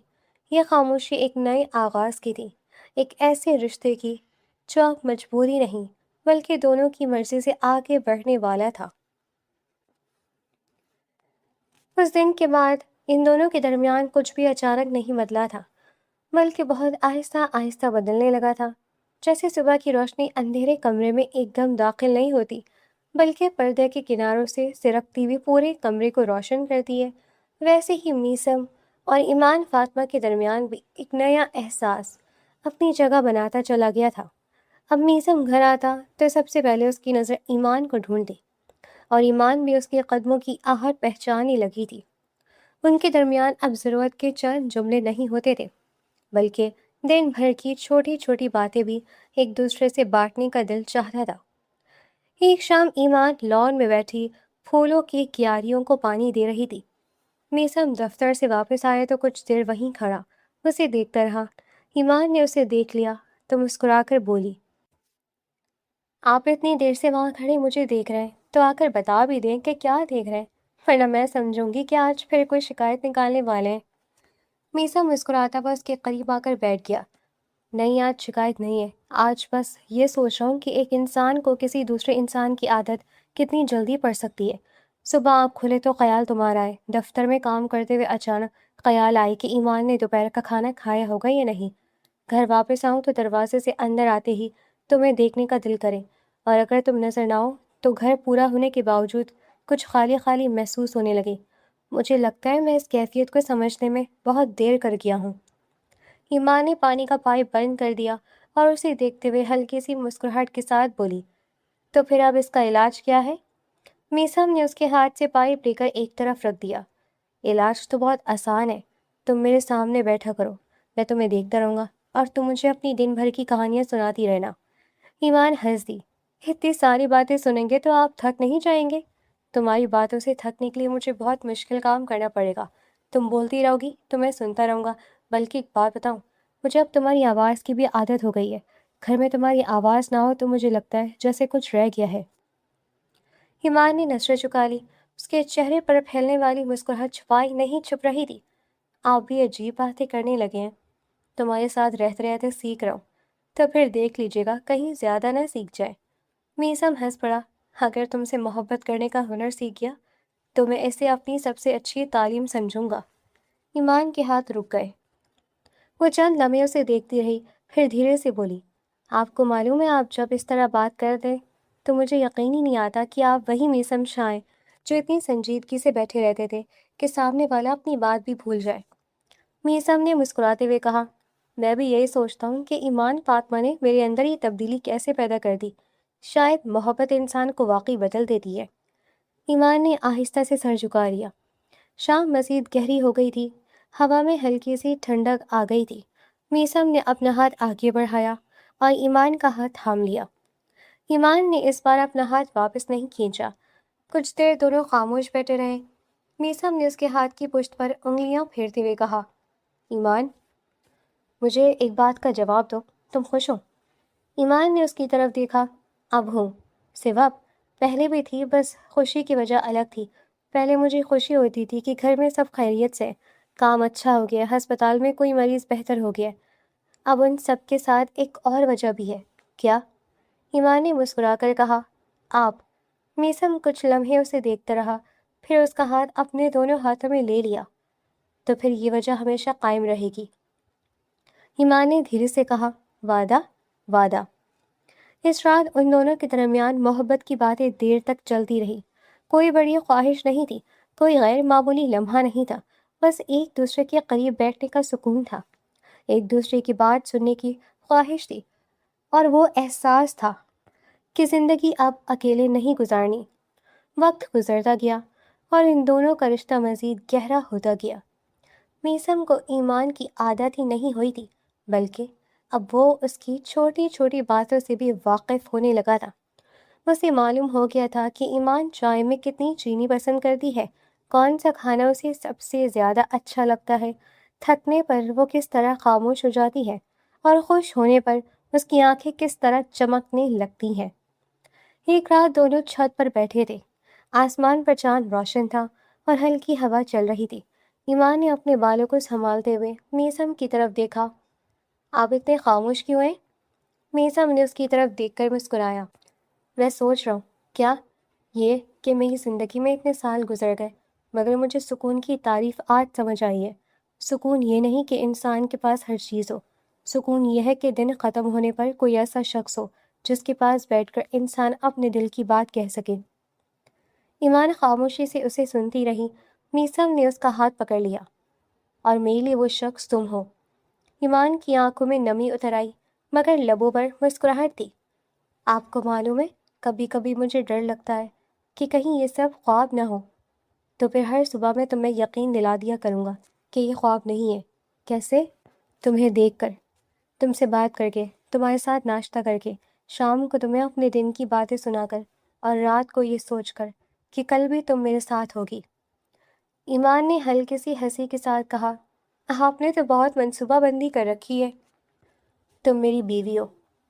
یہ خاموشی ایک نئے آغاز کی تھی، ایک ایسے رشتے کی جو اب مجبوری نہیں بلکہ دونوں کی مرضی سے آگے بڑھنے والا تھا۔ اس دن کے بعد ان دونوں کے درمیان کچھ بھی اچانک نہیں بدلا تھا، بلکہ بہت آہستہ آہستہ بدلنے لگا تھا۔ جیسے صبح کی روشنی اندھیرے کمرے میں ایک دم داخل نہیں ہوتی، بلکہ پردے کے کناروں سے سرکتی ہوئی پورے کمرے کو روشن کرتی ہے، ویسے ہی میثم اور ایمان فاطمہ کے درمیان بھی ایک نیا احساس اپنی جگہ بناتا چلا گیا تھا۔ اب میثم گھر آتا تو سب سے پہلے اس کی نظر ایمان کو ڈھونڈتی، اور ایمان بھی اس کے قدموں کی آہٹ پہچاننے لگی تھی۔ ان کے درمیان اب ضرورت کے چند جملے نہیں ہوتے تھے، بلکہ دن بھر کی چھوٹی چھوٹی باتیں بھی ایک دوسرے سے بانٹنے کا دل چاہتا تھا۔ ایک شام ایمان لان میں بیٹھی پھولوں کی کیاریوں کو پانی دے رہی تھی۔ میثم دفتر سے واپس آیا تو کچھ دیر وہیں کھڑا اسے دیکھتا رہا۔ ایمان نے اسے دیکھ لیا تو مسکرا کر بولی، آپ اتنی دیر سے وہاں کھڑے مجھے دیکھ رہے ہیں تو آ کر بتا بھی دیں کہ کیا دیکھ رہے ہیں، ورنہ میں سمجھوں گی کہ آج پھر کوئی شکایت نکالنے والے ہیں۔ میثم مسکراتا ہوا اس کے قریب آ کر بیٹھ گیا۔ نہیں، آج شکایت نہیں ہے، آج بس یہ سوچ رہا ہوں کہ ایک انسان کو کسی دوسرے انسان کی عادت کتنی جلدی پڑ سکتی ہے۔ صبح آنکھ کھلے تو خیال تمہارا ہے، دفتر میں کام کرتے ہوئے اچانک خیال آئے کہ ایمان نے دوپہر کا کھانا کھایا ہوگا یا نہیں، گھر واپس آؤں تو دروازے سے اندر آتے ہی تمہیں دیکھنے کا دل کرے، اور اگر تم نظر نہ ہو تو گھر پورا ہونے کے باوجود کچھ خالی خالی محسوس ہونے لگے۔ مجھے لگتا ہے میں اس کیفیت کو سمجھنے میں بہت دیر کر گیا ہوں۔ ایمان نے پانی کا پائپ بند کر دیا اور اسے دیکھتے ہوئے ہلکی سی مسکراہٹ کے ساتھ بولی، تو پھر اب اس کا علاج کیا ہے؟ میثم نے اس کے ہاتھ سے پائپ لے کر ایک طرف رکھ دیا۔ علاج تو بہت آسان ہے، تم میرے سامنے بیٹھا کرو، میں تمہیں دیکھتا رہوں گا اور تم مجھے اپنی دن بھر کی کہانیاں سناتی رہنا۔ ایمان ہنس دی، اتنی ساری باتیں سنیں گے تو آپ تھک نہیں جائیں گے؟ تمہاری باتوں سے تھکنے کے لیے مجھے بہت مشکل کام کرنا پڑے گا، تم بولتی رہو گی تو میں سنتا رہوں گا۔ بلکہ ایک بات بتاؤں، مجھے اب تمہاری آواز کی بھی عادت ہو گئی ہے، گھر میں تمہاری آواز نہ ہو تو مجھے لگتا ہے جیسے کچھ رہ گیا ہے۔ ایمان نے نظریں چکا لی، اس کے چہرے پر پھیلنے والی مسکراہٹ چھپائی نہیں چھپ رہی تھی۔ آپ بھی عجیب باتیں کرنے لگے ہیں، تمہارے ساتھ رہتے رہتے سیکھ رہا ہوں، تو پھر دیکھ لیجیے گا کہیں زیادہ نہ سیکھ جائے۔ میثم ہنس پڑا، اگر تم سے محبت کرنے کا ہنر سیکھ گیا تو میں اسے اپنی سب سے اچھی تعلیم سمجھوں گا۔ ایمان کے ہاتھ رک گئے، وہ چند لمحے اسے دیکھتی رہی، پھر دھیرے سے بولی، آپ کو معلوم ہے آپ جب اس طرح بات کر دیں تو مجھے یقین ہی نہیں آتا کہ آپ وہی میثم شاہ ہیں جو اتنی سنجیدگی سے بیٹھے رہتے تھے کہ سامنے والا اپنی بات بھی بھول جائے۔ میثم نے مسکراتے ہوئے کہا، میں بھی یہی سوچتا ہوں کہ ایمان فاطمہ نے میرے اندر یہ تبدیلی کیسے پیدا کر دی، شاید محبت انسان کو واقعی بدل دیتی ہے۔ ایمان نے آہستہ سے سر جھکا لیا۔ شام مزید گہری ہو گئی تھی، ہوا میں ہلکی سی ٹھنڈک آ گئی تھی۔ میثم نے اپنا ہاتھ آگے بڑھایا اور ایمان کا ہاتھ تھام لیا۔ ایمان نے اس بار اپنا ہاتھ واپس نہیں کھینچا۔ کچھ دیر دونوں خاموش بیٹھے رہے۔ میثم نے اس کے ہاتھ کی پشت پر انگلیاں پھیرتے ہوئے کہا، ایمان، مجھے ایک بات کا جواب دو، تم خوش ہو؟ ایمان نے اس کی طرف دیکھا، اب ہوں، سوا پہلے بھی تھی، بس خوشی کی وجہ الگ تھی۔ پہلے مجھے خوشی ہوتی تھی کہ گھر میں سب خیریت سے، کام اچھا ہو گیا، ہسپتال میں کوئی مریض بہتر ہو گیا۔ اب ان سب کے ساتھ ایک اور وجہ بھی ہے۔ کیا؟ ایمان نے مسکرا کر کہا، آپ۔ میثم کچھ لمحے اسے دیکھتا رہا، پھر اس کا ہاتھ اپنے دونوں ہاتھوں میں لے لیا، تو پھر یہ وجہ ہمیشہ قائم رہے گی۔ ایمان نے دھیرے سے کہا، وعدہ؟ وعدہ۔ اس رات ان دونوں کے درمیان محبت کی باتیں دیر تک چلتی رہی۔ کوئی بڑی خواہش نہیں تھی، کوئی غیر معمولی لمحہ نہیں تھا، بس ایک دوسرے کے قریب بیٹھنے کا سکون تھا، ایک دوسرے کی بات سننے کی خواہش تھی، اور وہ احساس تھا کہ زندگی اب اکیلے نہیں گزارنی۔ وقت گزرتا گیا اور ان دونوں کا رشتہ مزید گہرا ہوتا گیا۔ میثم کو ایمان کی عادت ہی نہیں ہوئی تھی، بلکہ اب وہ اس کی چھوٹی چھوٹی باتوں سے بھی واقف ہونے لگا تھا۔ اسے معلوم ہو گیا تھا کہ ایمان چائے میں کتنی چینی پسند کرتی ہے، کون سا کھانا اسے سب سے زیادہ اچھا لگتا ہے، تھکنے پر وہ کس طرح خاموش ہو جاتی ہے اور خوش ہونے پر اس کی آنکھیں کس طرح چمکنے لگتی ہیں۔ ایک رات دونوں چھت پر بیٹھے تھے، آسمان پر چاند روشن تھا اور ہلکی ہوا چل رہی تھی۔ ایمان نے اپنے بالوں کو سنبھالتے ہوئے میثم کی طرف دیکھا۔ آپ اتنے خاموش کیوں ہیں؟ میثم نے اس کی طرف دیکھ کر مسکرایا۔ میں سوچ رہا ہوں، کیا یہ کہ میری زندگی میں اتنے سال گزر گئے مگر مجھے سکون کی تعریف آج سمجھ آئی ہے۔ سکون یہ نہیں کہ انسان کے پاس ہر چیز ہو، سکون یہ ہے کہ دن ختم ہونے پر کوئی ایسا شخص ہو جس کے پاس بیٹھ کر انسان اپنے دل کی بات کہہ سکے۔ ایمان خاموشی سے اسے سنتی رہی۔ میثم نے اس کا ہاتھ پکڑ لیا۔ اور میرے لیے وہ شخص تم ہو۔ ایمان کی آنکھوں میں نمی اتر آئی مگر لبوں پر مسکراہٹ تھی۔ آپ کو معلوم ہے، کبھی کبھی مجھے ڈر لگتا ہے کہ کہیں یہ سب خواب نہ ہو، تو پھر ہر صبح میں تمہیں یقین دلا دیا کروں گا کہ یہ خواب نہیں ہے۔ کیسے؟ تمہیں دیکھ کر، تم سے بات کر کے، تمہارے ساتھ ناشتہ کر کے، شام کو تمہیں اپنے دن کی باتیں سنا کر، اور رات کو یہ سوچ کر کہ کل بھی تم میرے ساتھ ہوگی۔ ایمان نے ہلکی سی ہنسی کے ساتھ کہا، آپ نے تو بہت منصوبہ بندی کر رکھی ہے۔ تم میری بیوی ہو،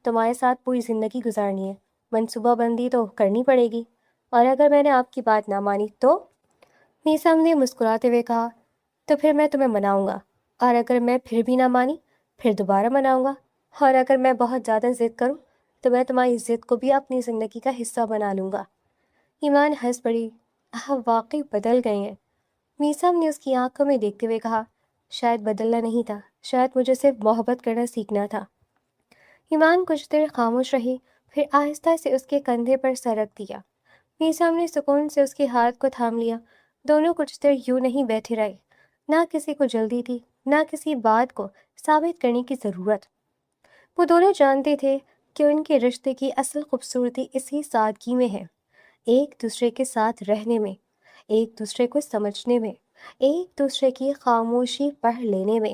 تمہارے ساتھ پوری زندگی گزارنی ہے، منصوبہ بندی تو کرنی پڑے گی۔ اور اگر میں نے آپ کی بات نہ مانی تو؟ میثم نے مسکراتے ہوئے کہا، تو پھر میں تمہیں مناؤں گا، اور اگر میں پھر بھی نہ مانی پھر دوبارہ مناؤں گا، اور اگر میں بہت زیادہ ضد کروں تو میں تمہاری ضد کو بھی اپنی زندگی کا حصہ بنا لوں گا۔ ایمان ہنس پڑی، آپ واقعی بدل گئے ہیں۔ میثم نے اس کی آنکھوں میں دیکھتے ہوئے کہا، شاید بدلنا نہیں تھا، شاید مجھے صرف محبت کرنا سیکھنا تھا۔ ایمان کچھ دیر خاموش رہی، پھر آہستہ سے اس کے کندھے پر سر رکھ دیا۔ میثم نے سکون سے اس کے ہاتھ کو تھام لیا۔ دونوں کچھ دیر یوں نہیں بیٹھے رہے، نہ کسی کو جلدی تھی، نہ کسی بات کو ثابت کرنے کی ضرورت۔ وہ دونوں جانتے تھے کہ ان کے رشتے کی اصل خوبصورتی اسی سادگی میں ہے، ایک دوسرے کے ساتھ رہنے میں، ایک دوسرے کو سمجھنے میں، ایک دوسرے کی خاموشی پڑھ لینے میں۔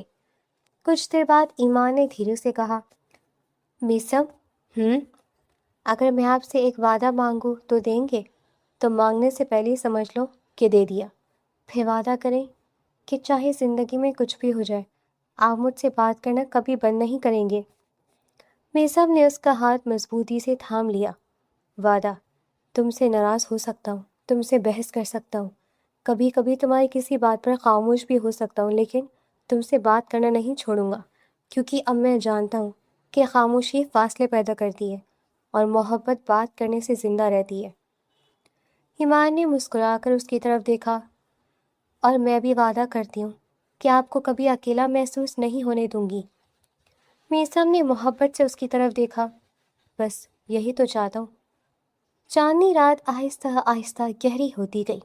کچھ دیر بعد ایمان نے دھیرے سے کہا، میثم، اگر میں آپ سے ایک وعدہ مانگوں تو دیں گے؟ تو مانگنے سے پہلے ہی سمجھ لو کہ دے دیا۔ پھر وعدہ کریں کہ چاہے زندگی میں کچھ بھی ہو جائے، آپ مجھ سے بات کرنا کبھی بند نہیں کریں گے۔ میثم نے اس کا ہاتھ مضبوطی سے تھام لیا۔ وعدہ، تم سے ناراض ہو سکتا ہوں، تم سے بحث کر سکتا ہوں، کبھی کبھی تمہاری کسی بات پر خاموش بھی ہو سکتا ہوں، لیکن تم سے بات کرنا نہیں چھوڑوں گا، کیونکہ اب میں جانتا ہوں کہ خاموشی فاصلے پیدا کرتی ہے اور محبت بات کرنے سے زندہ رہتی ہے۔ ایمان نے مسکرا کر اس کی طرف دیکھا، اور میں بھی وعدہ کرتی ہوں کہ آپ کو کبھی اکیلا محسوس نہیں ہونے دوں گی۔ میثم نے محبت سے اس کی طرف دیکھا، بس یہی تو چاہتا ہوں۔ چاندنی رات آہستہ آہستہ گہری ہوتی گئی۔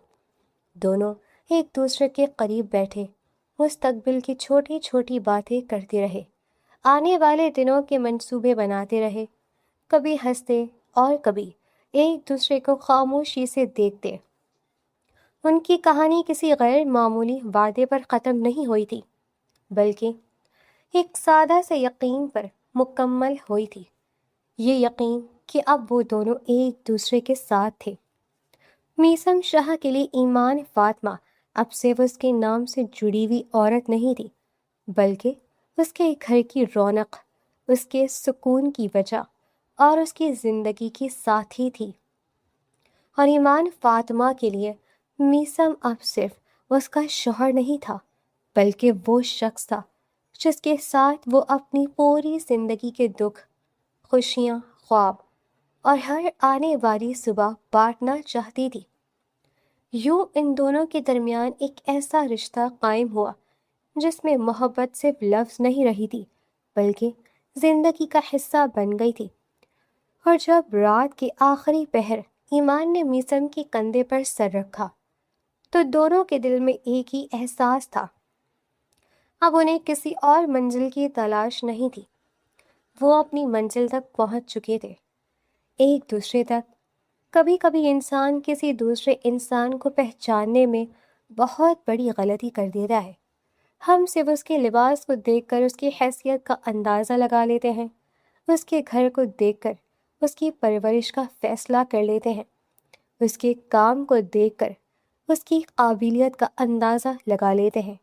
دونوں ایک دوسرے کے قریب بیٹھے مستقبل کی چھوٹی چھوٹی باتیں کرتے رہے، آنے والے دنوں کے منصوبے بناتے رہے، کبھی ہنستے اور کبھی ایک دوسرے کو خاموشی سے دیکھتے۔ ان کی کہانی کسی غیر معمولی وعدے پر ختم نہیں ہوئی تھی، بلکہ ایک سادہ سے یقین پر مکمل ہوئی تھی، یہ یقین کہ اب وہ دونوں ایک دوسرے کے ساتھ تھے۔ میثم شاہ کے لیے ایمان فاطمہ اب صرف اس کے نام سے جڑی ہوئی عورت نہیں تھی، بلکہ اس کے گھر کی رونق، اس کے سکون کی وجہ اور اس کی زندگی کی ساتھی تھی۔ اور ایمان فاطمہ کے لیے میثم اب صرف اس کا شوہر نہیں تھا، بلکہ وہ شخص تھا جس کے ساتھ وہ اپنی پوری زندگی کے دکھ، خوشیاں، خواب اور ہر آنے والی صبح بانٹنا چاہتی تھی۔ یوں ان دونوں کے درمیان ایک ایسا رشتہ قائم ہوا جس میں محبت صرف لفظ نہیں رہی تھی، بلکہ زندگی کا حصہ بن گئی تھی۔ اور جب رات کے آخری پہر ایمان نے میثم کے کندھے پر سر رکھا تو دونوں کے دل میں ایک ہی احساس تھا، اب انہیں کسی اور منزل کی تلاش نہیں تھی، وہ اپنی منزل تک پہنچ چکے تھے، ایک دوسرے تک۔ کبھی کبھی انسان کسی دوسرے انسان کو پہچاننے میں بہت بڑی غلطی کر دیتا ہے۔ ہم صرف اس کے لباس کو دیکھ کر اس کی حیثیت کا اندازہ لگا لیتے ہیں، اس کے گھر کو دیکھ کر اس کی پرورش کا فیصلہ کر لیتے ہیں، اس کے کام کو دیکھ کر اس کی قابلیت کا اندازہ لگا لیتے ہیں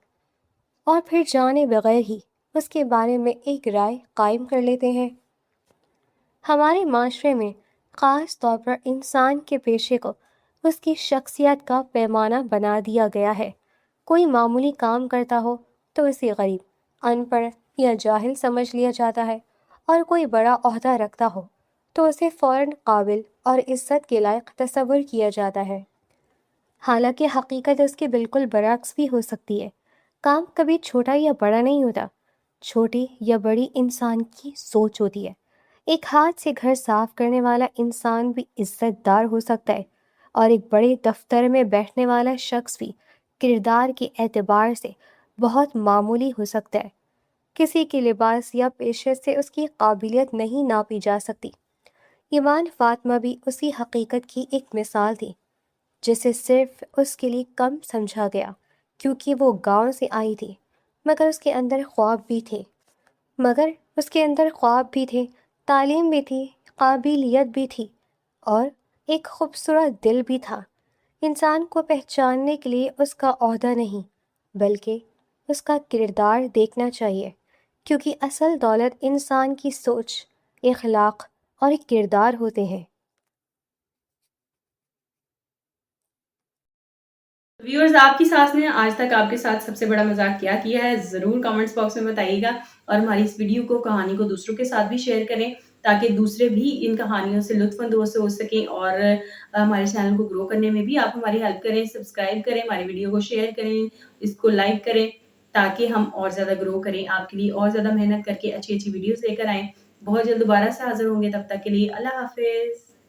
اور پھر جانے بغیر ہی اس کے بارے میں ایک رائے قائم کر لیتے ہیں۔ ہمارے معاشرے میں خاص طور پر انسان کے پیشے کو اس کی شخصیت کا پیمانہ بنا دیا گیا ہے۔ کوئی معمولی کام کرتا ہو تو اسے غریب، ان پڑھ یا جاہل سمجھ لیا جاتا ہے، اور کوئی بڑا عہدہ رکھتا ہو تو اسے فوراً قابل اور عزت کے لائق تصور کیا جاتا ہے، حالانکہ حقیقت اس کے بالکل برعکس بھی ہو سکتی ہے۔ کام کبھی چھوٹا یا بڑا نہیں ہوتا، چھوٹی یا بڑی انسان کی سوچ ہوتی ہے۔ ایک ہاتھ سے گھر صاف کرنے والا انسان بھی عزت دار ہو سکتا ہے، اور ایک بڑے دفتر میں بیٹھنے والا شخص بھی کردار کے اعتبار سے بہت معمولی ہو سکتا ہے۔ کسی کے لباس یا پیشے سے اس کی قابلیت نہیں ناپی جا سکتی۔ ایمان فاطمہ بھی اسی حقیقت کی ایک مثال تھی، جسے صرف اس کے لیے کم سمجھا گیا کیونکہ وہ گاؤں سے آئی تھی، مگر اس کے اندر خواب بھی تھے، تعلیم بھی تھی، قابلیت بھی تھی، اور ایک خوبصورت دل بھی تھا۔ انسان کو پہچاننے کے لیے اس کا عہدہ نہیں بلکہ اس کا کردار دیکھنا چاہیے، کیونکہ اصل دولت انسان کی سوچ، اخلاق اور ایک کردار ہوتے ہیں۔ ویورز، آپ کی ساس نے آج تک آپ کے ساتھ سب سے بڑا مذاق کیا ہے؟ ضرور کامنٹس باکس میں بتائیے گا، اور ہماری اس ویڈیو کو، کہانی کو دوسروں کے ساتھ بھی شیئر کریں تاکہ دوسرے بھی ان کہانیوں سے لطف اندوز ہو سکیں، اور ہمارے چینل کو گرو کرنے میں بھی آپ ہماری ہیلپ کریں۔ سبسکرائب کریں، ہماری ویڈیو کو شیئر کریں، اس کو لائک کریں تاکہ ہم اور زیادہ گرو کریں، آپ کے لیے اور زیادہ محنت کر کے اچھی اچھی ویڈیوز لے کر آئیں۔ بہت جلد دوبارہ سے حاضر ہوں گے، تب تک کے لیے اللہ حافظ۔